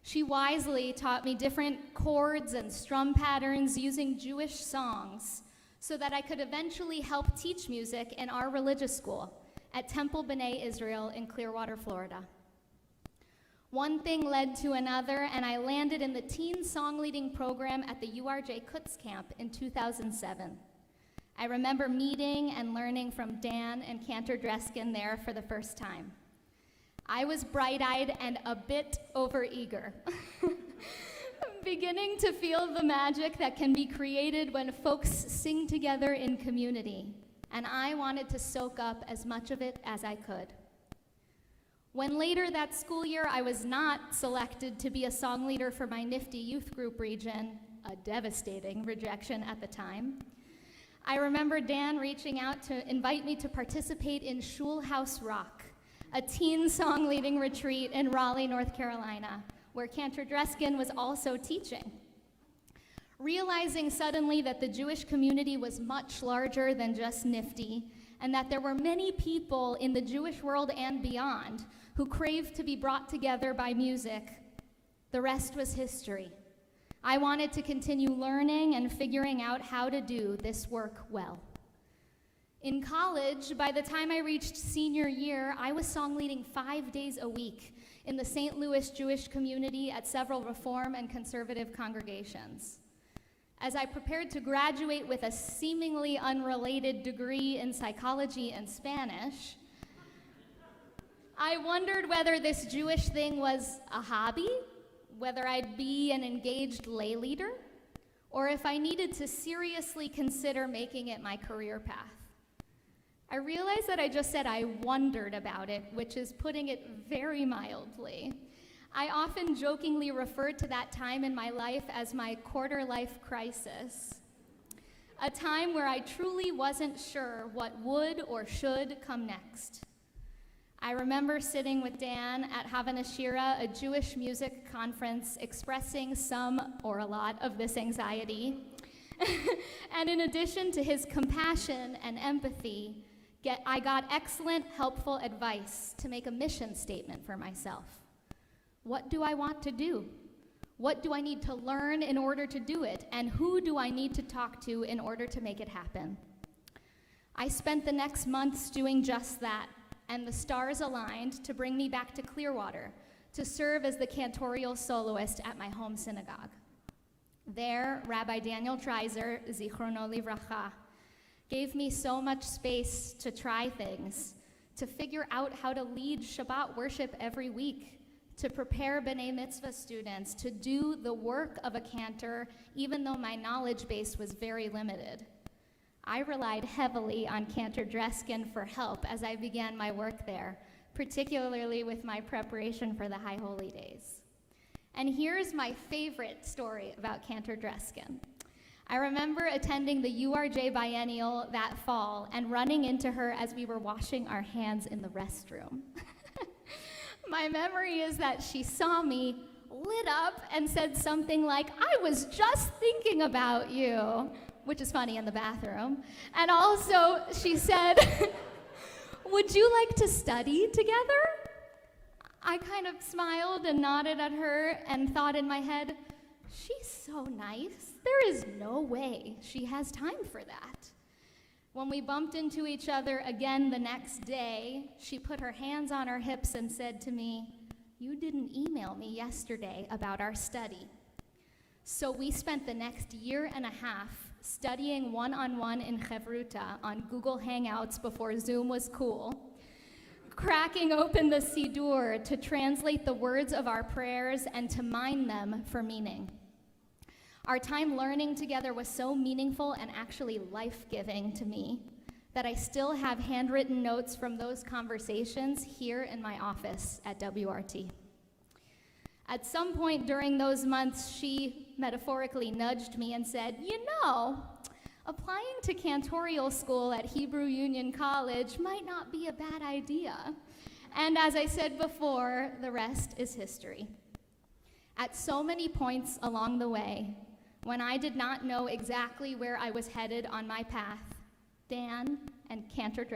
She wisely taught me different chords and strum patterns using Jewish songs so that I could eventually help teach music in our religious school at Temple B'nai Israel in Clearwater, Florida. One thing led to another, and I landed in the teen song leading program at the URJ Kutz Camp in 2007. I remember meeting and learning from Dan and Cantor Dreskin there for the first time. I was bright-eyed and a bit overeager, beginning to feel the magic that can be created when folks sing together in community, and I wanted to soak up as much of it as I could. When later that school year I was not selected to be a song leader for my nifty youth group region, a devastating rejection at the time, I remember Dan reaching out to invite me to participate in Shul House Rock, a teen song leading retreat in Raleigh, North Carolina, where Cantor Dreskin was also teaching. Realizing suddenly that the Jewish community was much larger than just nifty, and that there were many people in the Jewish world and beyond who craved to be brought together by music, the rest was history. I wanted to continue learning and figuring out how to do this work well. In college, by the time I reached senior year, I was song leading 5 days a week in the St. Louis Jewish community at several Reform and conservative congregations. As I prepared to graduate with a seemingly unrelated degree in psychology and Spanish, I wondered whether this Jewish thing was a hobby, whether I'd be an engaged lay leader, or if I needed to seriously consider making it my career path. I realized that I just said I wondered about it, which is putting it very mildly. I often jokingly refer to that time in my life as my quarter-life crisis, a time where I truly wasn't sure what would or should come next. I remember sitting with Dan at Havana Shira, a Jewish music conference, expressing some or a lot of this anxiety. And in addition to his compassion and empathy, I got excellent, helpful advice to make a mission statement for myself. What do I want to do? What do I need to learn in order to do it? And who do I need to talk to in order to make it happen? I spent the next months doing just that, and the stars aligned to bring me back to Clearwater to serve as the cantorial soloist at my home synagogue. There, Rabbi Daniel Dreiser, Zichrono Livracha, gave me so much space to try things, to figure out how to lead Shabbat worship every week, to prepare B'nai Mitzvah students, to do the work of a cantor, even though my knowledge base was very limited. I relied heavily on Cantor Dreskin for help as I began my work there, particularly with my preparation for the High Holy Days. And here's my favorite story about Cantor Dreskin. I remember attending the URJ biennial that fall and running into her as we were washing our hands in the restroom. My memory is that she saw me, lit up, and said something like, "I was just thinking about you," which is funny in the bathroom. And also, she said, "Would you like to study together?" I kind of smiled and nodded at her and thought in my head, she's so nice. There is no way she has time for that. When we bumped into each other again the next day, she put her hands on her hips and said to me, "You didn't email me yesterday about our study." So we spent the next year and a half studying one-on-one in Chevruta on Google Hangouts before Zoom was cool, cracking open the Siddur to translate the words of our prayers and to mine them for meaning. Our time learning together was so meaningful and actually life-giving to me that I still have handwritten notes from those conversations here in my office at WRT. At some point during those months, she metaphorically nudged me and said, "You know, applying to cantorial school at Hebrew Union College might not be a bad idea." And as I said before, the rest is history. At so many points along the way, when I did not know exactly where I was headed on my path, Dan and Cantor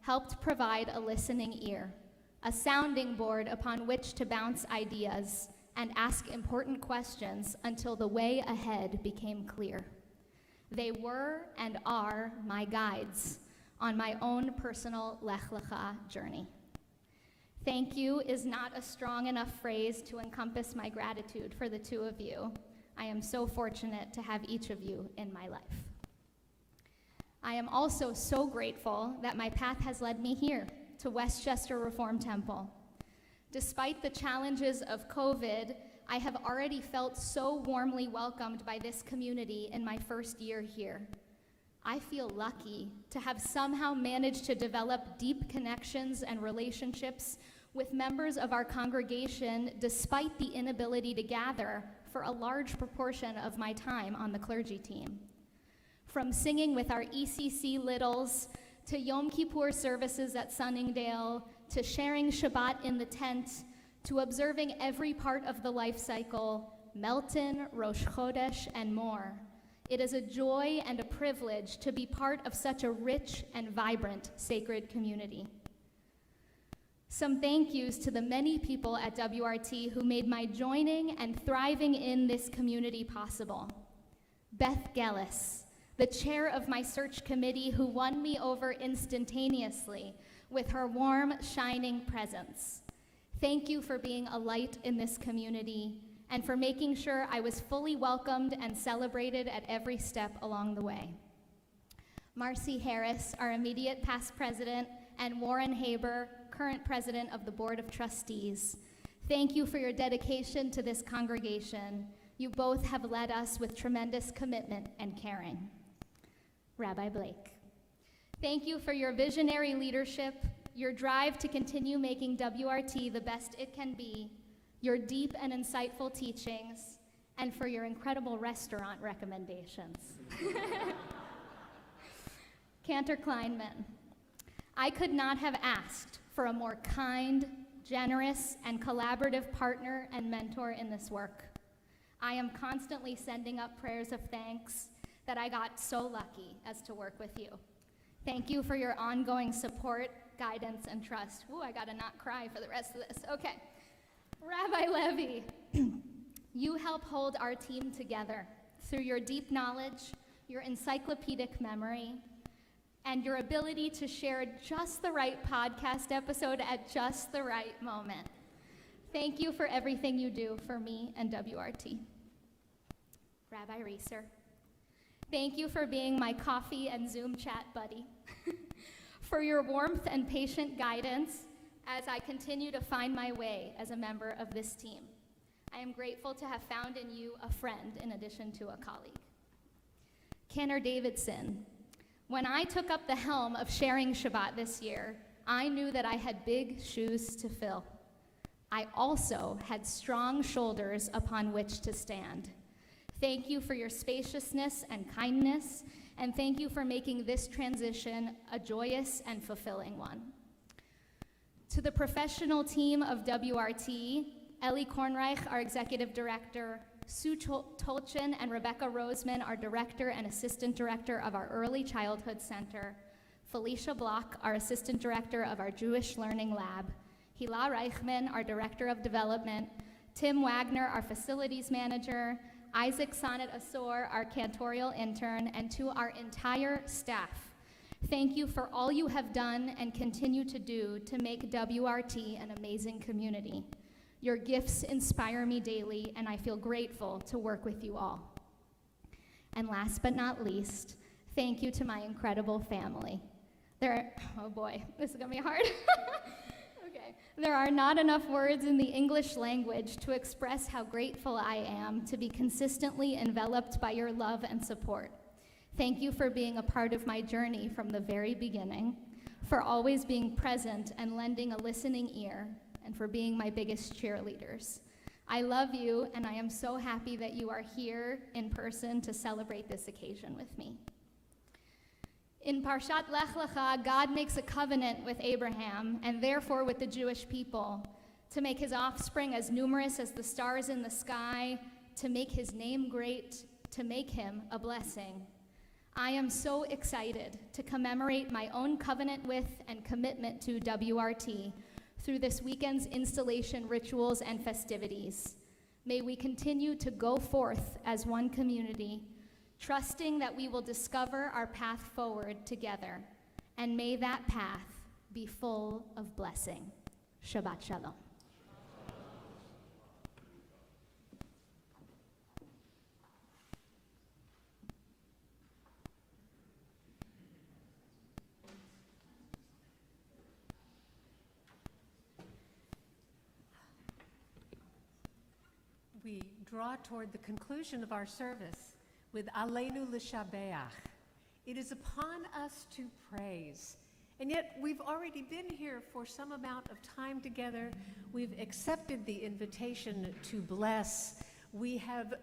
helped provide a listening ear, a sounding board upon which to bounce ideas and ask important questions until the way ahead became clear. They were and are my guides on my own personal Lech Lecha journey. Thank you is not a strong enough phrase to encompass my gratitude for the two of you. I am so fortunate to have each of you in my life. I am also so grateful that my path has led me here to Westchester Reform Temple. Despite the challenges of COVID, I have already felt so warmly welcomed by this community in my first year here. I feel lucky to have somehow managed to develop deep connections and relationships with members of our congregation despite the inability to gather for a large proportion of my time on the clergy team. From singing with our ECC littles, to Yom Kippur services at Sunningdale, to sharing Shabbat in the tent, to observing every part of the life cycle, Melton, Rosh Chodesh, and more. It is a joy and a privilege to be part of such a rich and vibrant sacred community. Some thank yous to the many people at WRT who made my joining and thriving in this community possible. Beth Gellis, the chair of my search committee, who won me over instantaneously with her warm, shining presence. Thank you for being a light in this community and for making sure I was fully welcomed and celebrated at every step along the way. Marcy Harris, our immediate past president, and Warren Haber, current president of the Board of Trustees. Thank you for your dedication to this congregation. You both have led us with tremendous commitment and caring. Rabbi Blake, thank you for your visionary leadership, your drive to continue making WRT the best it can be, your deep and insightful teachings, and for your incredible restaurant recommendations. Cantor Kleinman, I could not have asked for a more kind, generous, and collaborative partner and mentor in this work. I am constantly sending up prayers of thanks that I got so lucky as to work with you. Thank you for your ongoing support, guidance, and trust. Ooh, I gotta not cry for the rest of this. Okay. Rabbi Levy, you help hold our team together through your deep knowledge, your encyclopedic memory, and your ability to share just the right podcast episode at just the right moment. Thank you for everything you do for me and WRT. Rabbi Reeser, thank you for being my coffee and Zoom chat buddy, for your warmth and patient guidance as I continue to find my way as a member of this team. I am grateful to have found in you a friend in addition to a colleague. Kenner Davidson, when I took up the helm of sharing Shabbat this year, I knew that I had big shoes to fill. I also had strong shoulders upon which to stand. Thank you for your spaciousness and kindness, and thank you for making this transition a joyous and fulfilling one. To the professional team of WRT, Ellie Kornreich, our executive director, Sue Tolchin and Rebecca Roseman, our director and assistant director of our Early Childhood Center, Felicia Block, our assistant director of our Jewish Learning Lab, Hila Reichman, our director of development, Tim Wagner, our facilities manager, Isaac Sonnet Asor, our cantorial intern, and to our entire staff Thank you for all you have done and continue to do to make WRT an amazing community. Your gifts inspire me daily, and I feel grateful to work with you all. And last but not least, thank you to my incredible family. Oh boy, this is gonna be hard. Okay. There are not enough words in the English language to express how grateful I am to be consistently enveloped by your love and support. Thank you for being a part of my journey from the very beginning, for always being present and lending a listening ear, and for being my biggest cheerleaders. I love you, and I am so happy that you are here in person to celebrate this occasion with me. In Parshat Lech Lecha, God makes a covenant with Abraham, and therefore with the Jewish people, to make his offspring as numerous as the stars in the sky, to make his name great, to make him a blessing. I am so excited to commemorate my own covenant with and commitment to WRT through this weekend's installation rituals and festivities. May we continue to go forth as one community, trusting that we will discover our path forward together, and may that path be full of blessing. Shabbat Shalom. We draw toward the conclusion of our service with Aleinu L'Shabeach. It is upon us to praise. And yet we've already been here for some amount of time together. We've accepted the invitation to bless. We have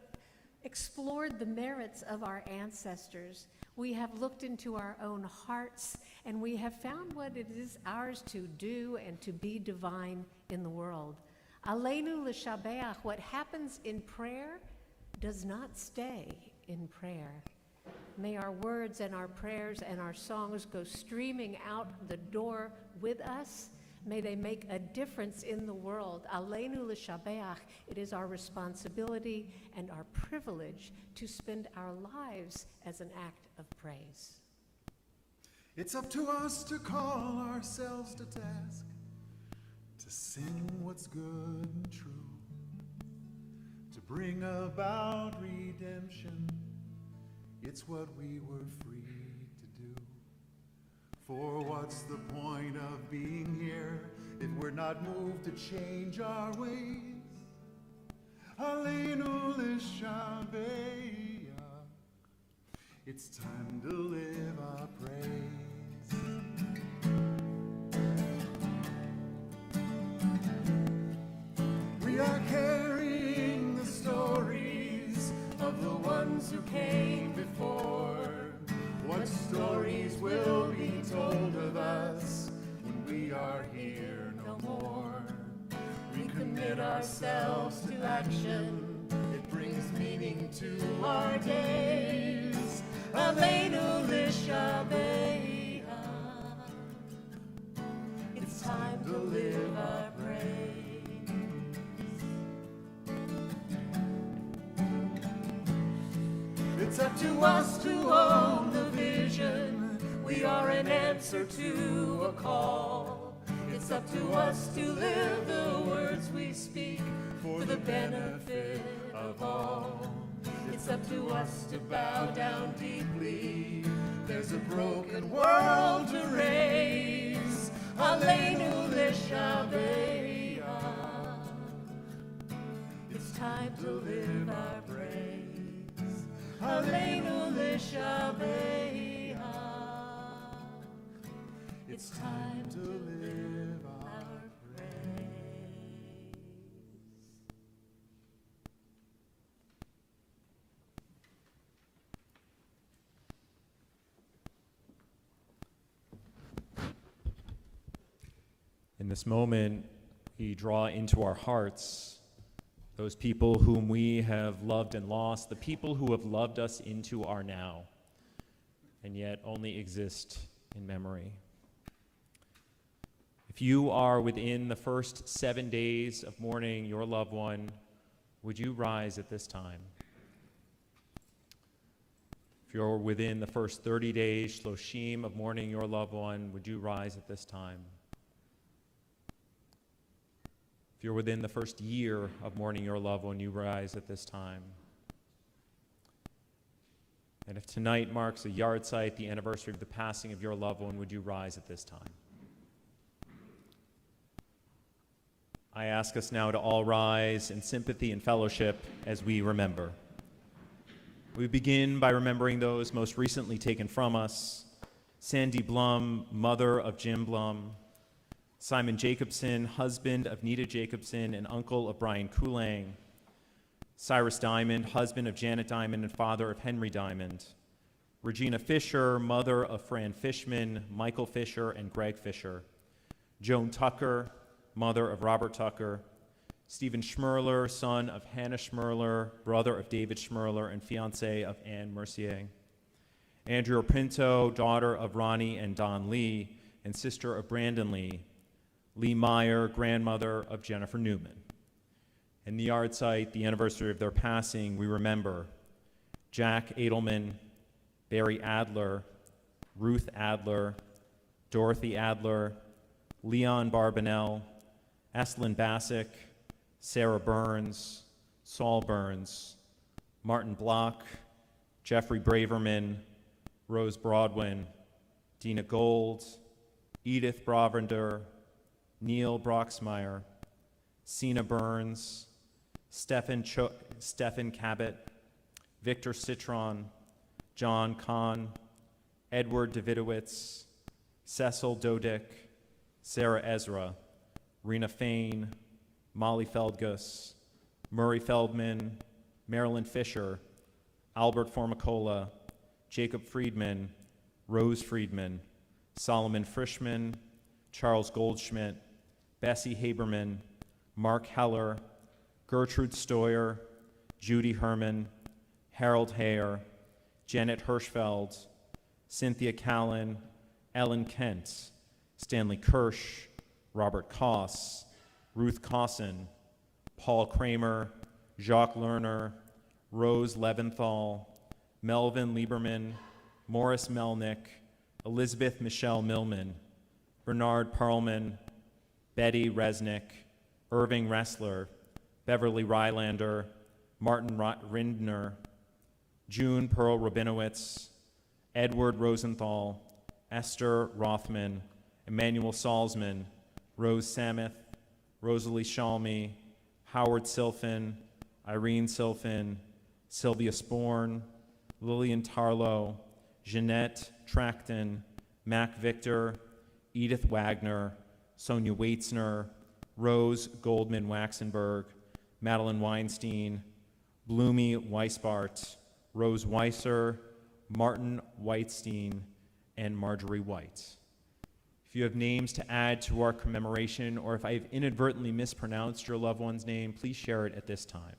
explored the merits of our ancestors. We have looked into our own hearts, and we have found what it is ours to do and to be divine in the world. Aleinu L'Shabeach, what happens in prayer does not stay in prayer. May our words and our prayers and our songs go streaming out the door with us. May they make a difference in the world. Aleinu L'Shabeach, it is our responsibility and our privilege to spend our lives as an act of praise. It's up to us to call ourselves to task, to sing what's good and true, to bring about redemption. It's what we were free to do. For what's the point of being here if we're not moved to change our ways? Aleinu L'Shabeach, it's time to live our praise. We are carrying the stories of the ones who came before. What stories will be told of us when we are here no more? We commit ourselves to action. It brings meaning to our days. Aleinu L'Shabeach, it's time to live our praise. It's up to us to own the vision. We are an answer to a call. It's up to us to live the words we speak for the benefit of all. It's up to us to bow down deeply. There's a broken world to raise. Aleinu L'Shabeach, it's time to live our praise. Aleinu L'Shabeach, it's time to live our praise. In this moment, we draw into our hearts those people whom we have loved and lost, the people who have loved us into our now, and yet only exist in memory. If you are within the first 7 days of mourning your loved one, would you rise at this time? If you're within the first 30 days, Shloshim, of mourning your loved one, would you rise at this time? If you're within the first year of mourning your loved one, you rise at this time. And if tonight marks a yard site, the anniversary of the passing of your loved one, would you rise at this time? I ask us now to all rise in sympathy and fellowship as we remember. We begin by remembering those most recently taken from us: Sandy Blum, mother of Jim Blum; Simon Jacobson, husband of Nita Jacobson and uncle of Brian Kulang; Cyrus Diamond, husband of Janet Diamond and father of Henry Diamond; Regina Fisher, mother of Fran Fishman, Michael Fisher, and Greg Fisher; Joan Tucker, mother of Robert Tucker; Stephen Schmerler, son of Hannah Schmerler, brother of David Schmerler, and fiancé of Anne Mercier; Andrea Pinto, daughter of Ronnie and Don Lee, and sister of Brandon Lee; Lee Meyer, grandmother of Jennifer Newman. In the yard site, the anniversary of their passing, we remember Jack Edelman, Barry Adler, Ruth Adler, Dorothy Adler, Leon Barbanel, Eslyn Bassick, Sarah Burns, Saul Burns, Martin Block, Jeffrey Braverman, Rose Broadwin, Dina Gold, Edith Bravender, Neil Broxmeyer, Sina Burns, Stephen Cabot, Victor Citron, John Kahn, Edward Davidowitz, Cecil Dodick, Sarah Ezra, Rena Fain, Molly Feldgus, Murray Feldman, Marilyn Fisher, Albert Formicola, Jacob Friedman, Rose Friedman, Solomon Frischman, Charles Goldschmidt, Bessie Haberman, Mark Heller, Gertrude Stoyer, Judy Herman, Harold Hare, Janet Hirschfeld, Cynthia Callan, Ellen Kent, Stanley Kirsch, Robert Koss, Ruth Cosson, Paul Kramer, Jacques Lerner, Rose Leventhal, Melvin Lieberman, Morris Melnick, Elizabeth Michelle Millman, Bernard Perlman, Betty Resnick, Irving Ressler, Beverly Rylander, Martin Rindner, June Pearl Rabinowitz, Edward Rosenthal, Esther Rothman, Emmanuel Salzman, Rose Sameth, Rosalie Shalmy, Howard Silfen, Irene Silfen, Sylvia Sporn, Lillian Tarlow, Jeanette Tracton, Mac Victor, Edith Wagner, Sonia Waitzner, Rose Goldman Waxenberg, Madeline Weinstein, Bloomy Weisbart, Rose Weiser, Martin Whitestein, and Marjorie White. If you have names to add to our commemoration, or if I have inadvertently mispronounced your loved one's name, please share it at this time.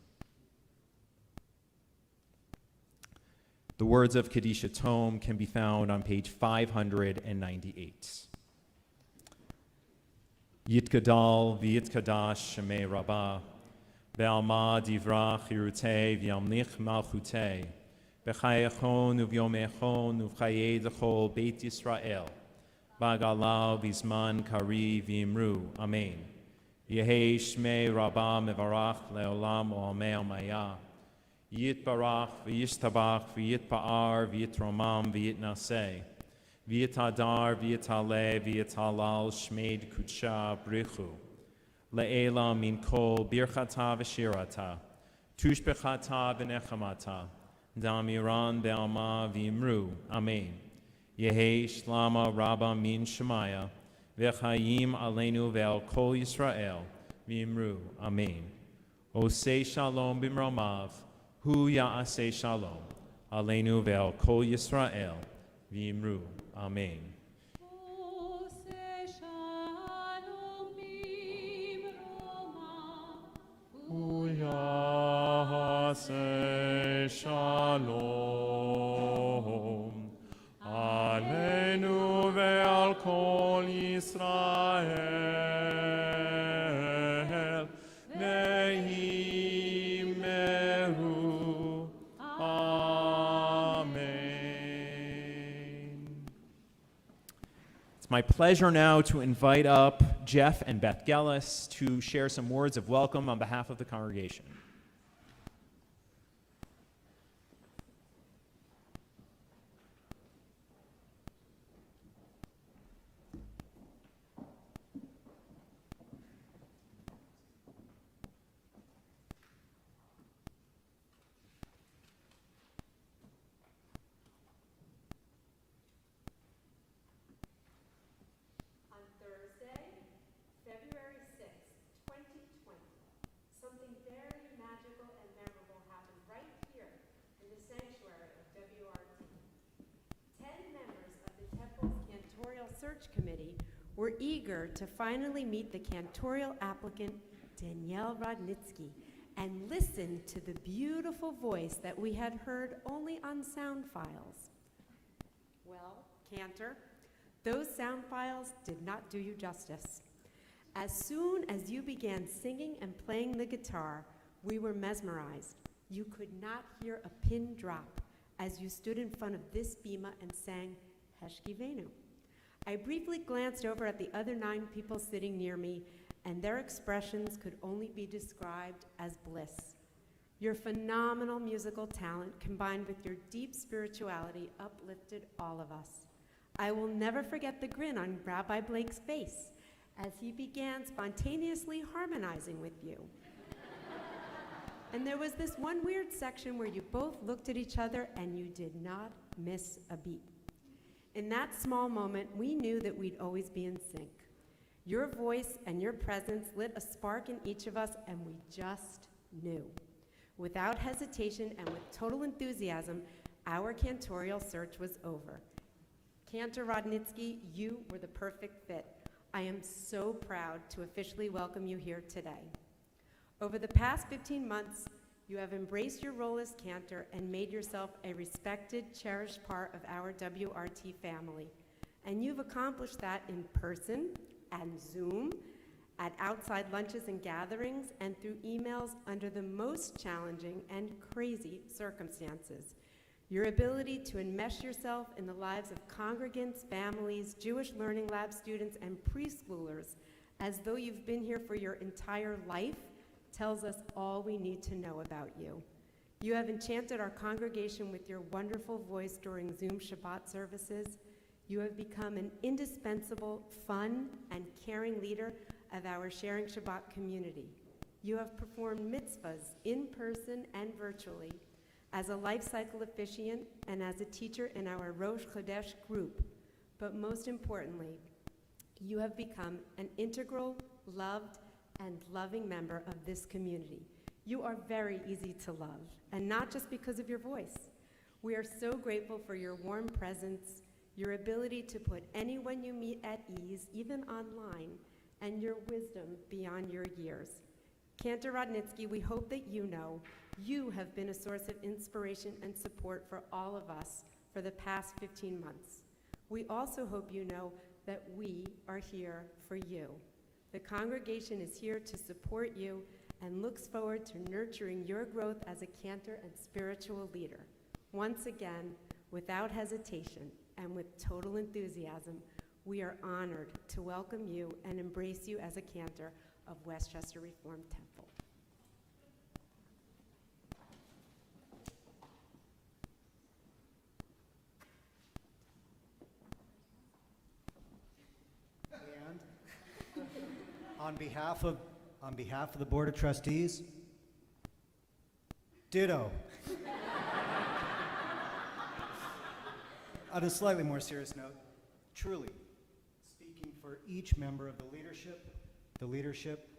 The words of Kadisha Tome can be found on page 598. Yitgadal v'yitkadash shemei rabbah, ve'alma divra chirutei v'yamlich malchutei, b'chayechon u'vyomechon u'v'chayei d'chol Beit Yisrael, Bagalau Bizman Kari Vimru. Amen. Yehei Shmei Rabbah Mevarach Leolam Oamei Maya. Yitbarach V'yishtabach V'yitpa'ar V'yitromam V'yitnaseh. V'yitadar V'yitale V'yitalal Shmeid Kutsha Brichu. Le'ela Min Kol Birchata V'shirata. Tushbechata V'nechamata. Damiran Be'alma V'imru. Amen. Yehei Shlama Rabba Min Shemaya, V'chayim Aleinu Ve'al Kol Yisrael, V'imru, Amen. Osei Shalom B'mromav, Hu Ya'asei Shalom, Aleinu Ve'al Kol Yisrael, V'imru, Amen. Hu Ya'asei Shalom, Aleinu ve'al kol Yisrael, ve'imeru. Amen. my pleasure now to invite up Jeff and Beth Gellis to share some words of welcome on behalf of the congregation. Search Committee were eager to finally meet the cantorial applicant, Danielle Rodnizki, and listen to the beautiful voice that we had heard only on sound files. Well, Cantor, those sound files did not do you justice. As soon as you began singing and playing the guitar, we were mesmerized. You could not hear a pin drop as you stood in front of this bima and sang Heshki Venu. I briefly glanced over at the other 9 people sitting near me, and their expressions could only be described as bliss. Your phenomenal musical talent combined with your deep spirituality uplifted all of us. I will never forget the grin on Rabbi Blake's face as he began spontaneously harmonizing with you. And there was this one weird section where you both looked at each other and you did not miss a beat. In that small moment, we knew that we'd always be in sync. Your voice and your presence lit a spark in each of us, and we just knew. Without hesitation and with total enthusiasm, our cantorial search was over. Cantor Rodnizki, you were the perfect fit. I am so proud to officially welcome you here today. Over the past 15 months, you have embraced your role as cantor and made yourself a respected, cherished part of our WRT family. And you've accomplished that in person, and Zoom, at outside lunches and gatherings, and through emails under the most challenging and crazy circumstances. Your ability to enmesh yourself in the lives of congregants, families, Jewish Learning Lab students, and preschoolers, as though you've been here for your entire life, tells us all we need to know about you. You have enchanted our congregation with your wonderful voice during Zoom Shabbat services. You have become an indispensable, fun, and caring leader of our Sharing Shabbat community. You have performed mitzvahs in person and virtually, as a life cycle officiant and as a teacher in our Rosh Chodesh group. But most importantly, you have become an integral, loved, and loving member of this community. You are very easy to love, and not just because of your voice. We are so grateful for your warm presence, your ability to put anyone you meet at ease, even online, and your wisdom beyond your years. Cantor Rodnizki, we hope that you know you have been a source of inspiration and support for all of us for the past 15 months. We also hope you know that we are here for you. The congregation is here to support you and looks forward to nurturing your growth as a cantor and spiritual leader. Once again, without hesitation and with total enthusiasm, we are honored to welcome you and embrace you as a cantor of Westchester Reform Temple. On behalf of the Board of Trustees, ditto. On a slightly more serious note, truly, speaking for each member of the leadership,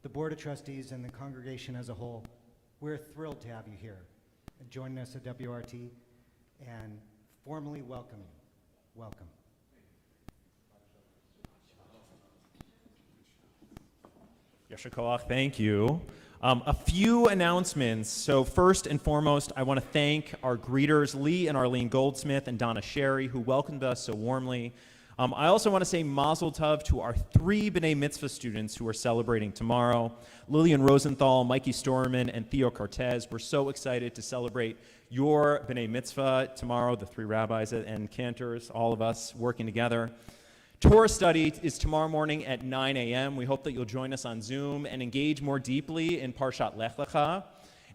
the Board of Trustees, and the congregation as a whole, we're thrilled to have you here and joining us at WRT and formally welcome you. Welcome. Yasher Koach, thank you. A few announcements. So first and foremost, I want to thank our greeters, Lee and Arlene Goldsmith and Donna Sherry, who welcomed us so warmly. I also want to say Mazel Tov to our 3 B'nai Mitzvah students who are celebrating tomorrow. Lillian Rosenthal, Mikey Storman, and Theo Cortez. We're so excited to celebrate your B'nai Mitzvah tomorrow, the 3 rabbis and cantors, all of us working together. Torah study is tomorrow morning at 9 a.m. We hope that you'll join us on Zoom and engage more deeply in Parshat Lech Lecha.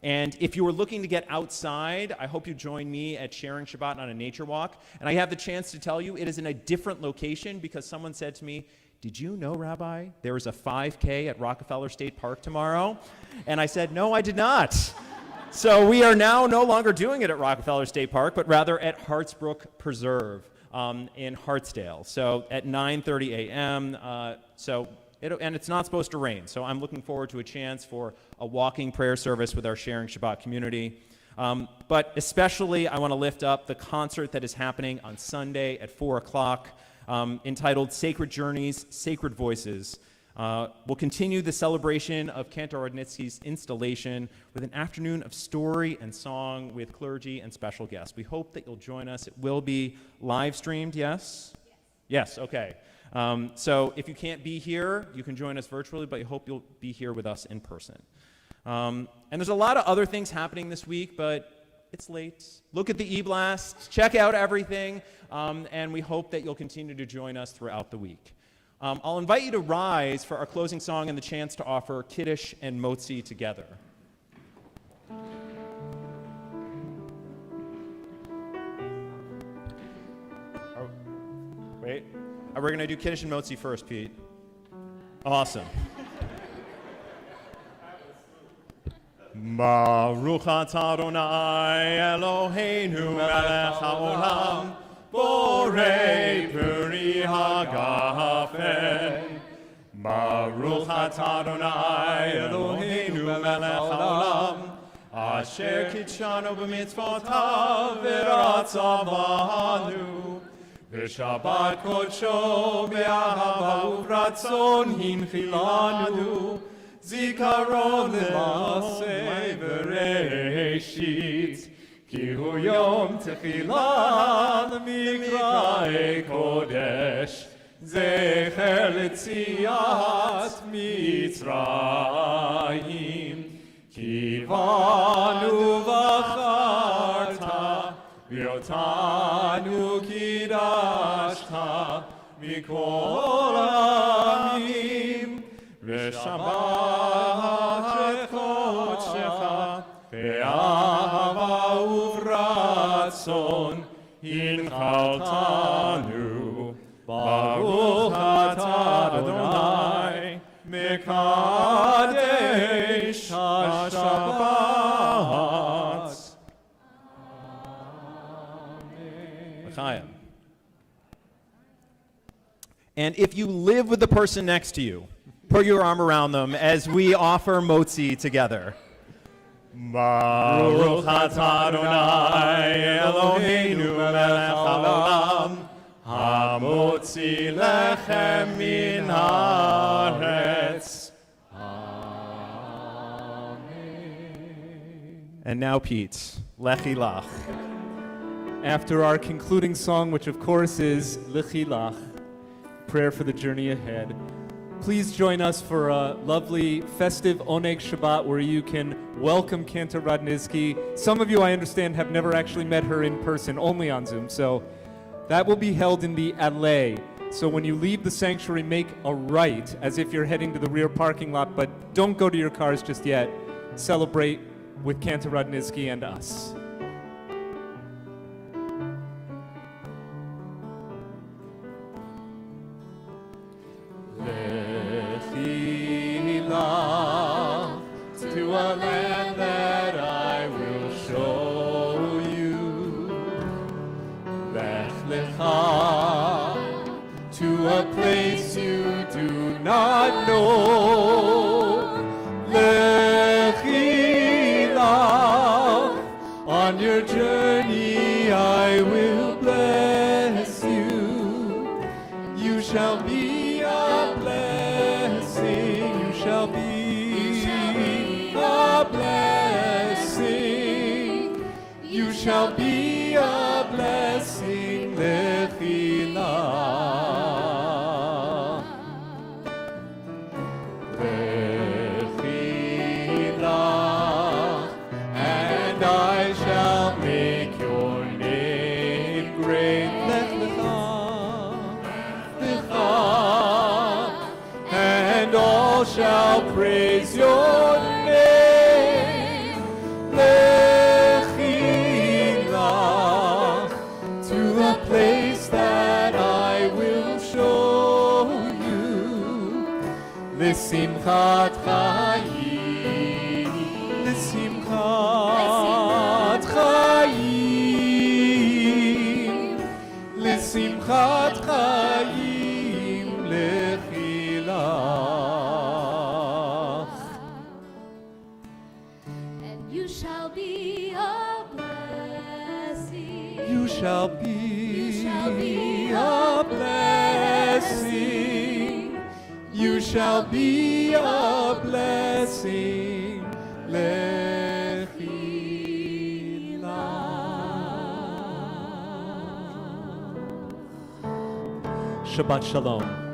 And if you were looking to get outside, I hope you join me at Sharing Shabbat on a nature walk. And I have the chance to tell you it is in a different location because someone said to me, "Did you know, Rabbi, there is a 5K at Rockefeller State Park tomorrow?" And I said, "No, I did not." So we are now no longer doing it at Rockefeller State Park, but rather at Hartsbrook Preserve in Hartsdale. So at 9:30 a.m. And it's not supposed to rain. So I'm looking forward to a chance for a walking prayer service with our Sharing Shabbat community. But especially, I want to lift up the concert that is happening on Sunday at 4 o'clock, entitled Sacred Journeys, Sacred Voices. We'll continue the celebration of Cantor Rodnizki's installation with an afternoon of story and song with clergy and special guests. We hope that you'll join us. It will be live streamed, yes? Yes, okay. So if you can't be here, you can join us virtually, but I hope you'll be here with us in person. And there's a lot of other things happening this week, but it's late. Look at the e-blast, check out everything, and we hope that you'll continue to join us throughout the week. I'll invite you to rise for our closing song and the chance to offer Kiddush and Motzi together. Wait, we're going to do Kiddush and Motzi first, Pete. Awesome. Baruch atah Adonai Eloheinu melech haolam borei peri hagafen. Baruch atah Adonai Eloheinu melech haolam asher kitshanu b'mitzvotav v'ratzav banu v'shabbat kodsho be'ahava u'ratzon hinchilanu zikaron le'aseh v'reishit ki hu yom techilah mikra'e kodesh zecher letziat Mitzrayim ki vanu v'acharta v'yotanu kidashta mikol ha'amim v'shabbat kodshecha be'ahava u'vratzon hinchaltanu Baruch atah Adonai mekadesh ha-Shabbat. L'chaim. And if you live with the person next to you, put your arm around them as we offer Motzi together. Baruch atah Adonai Eloheinu melech haolam hamotzi lechem min haaretz. Amen. And now Pete, Lechi Lach. After our concluding song, which of course is Lechi Lach, prayer for the journey ahead, please join us for a lovely festive Oneg Shabbat where you can welcome Cantor Rodnizki. Some of you, I understand, have never actually met her in person, only on Zoom. So that will be held in the alley. So when you leave the sanctuary, make a right as if you're heading to the rear parking lot, but don't go to your cars just yet. Celebrate with Cantor Rodnizki and us. To a land that I will show you. Lech lecha to a place you do not know. Lechi lach on your journey I will bless you. You shall be a blessing. You shall be a blessing. You shall be a blessing. Lechi lach. Lechi lach. And I shall make your name great. Lech lecha. Lecha. all shall praise your name. Lechila, to the place that I will show you. L'simchat chayim, l'simchat chayim, l'simchat chayim lechilach. And you shall be a blessing. You shall be a blessing. You shall be a blessing. Lechilach. Shabbat Shalom.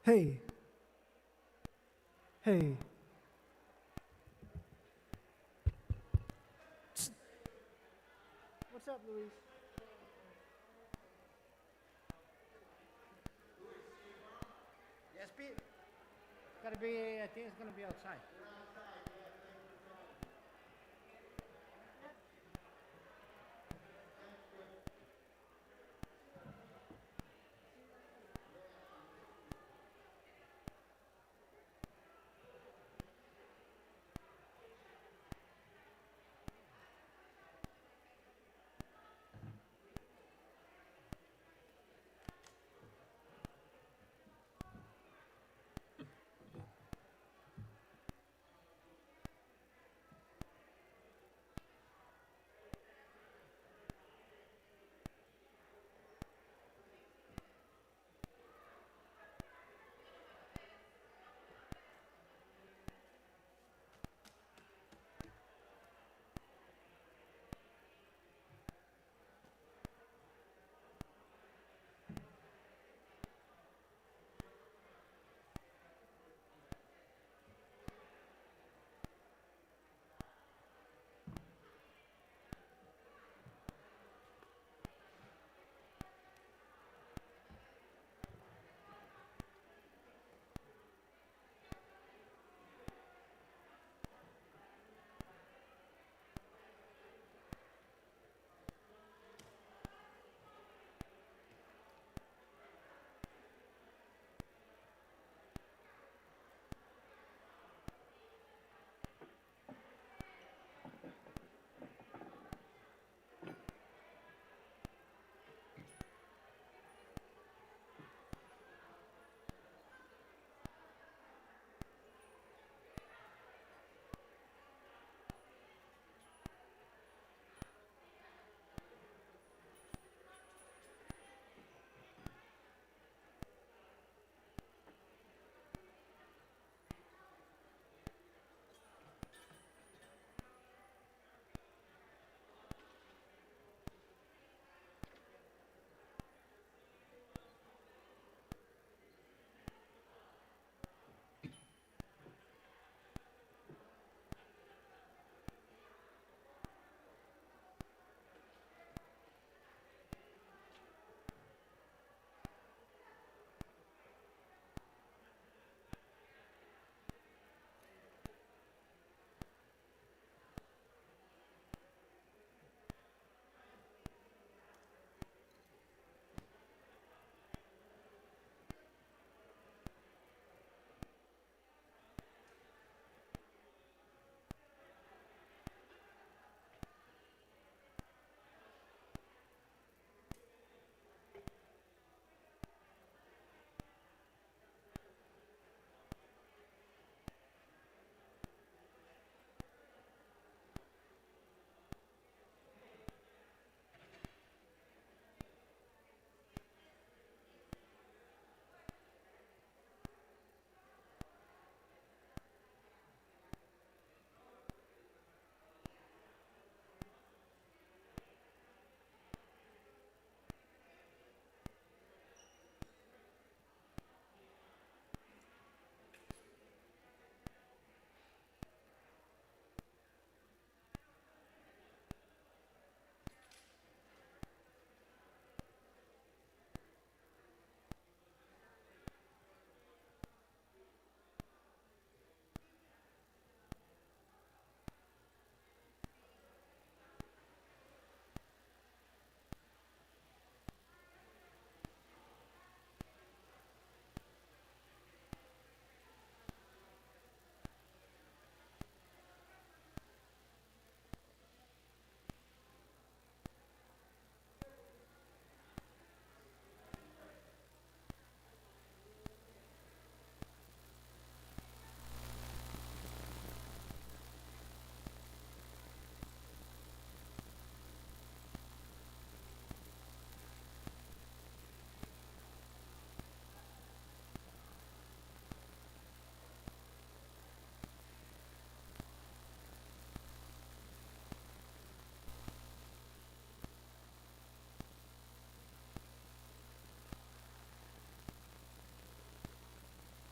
Hey. Hey. What's up, Luis? Yes, Pete. Gotta be, I think it's gonna be outside.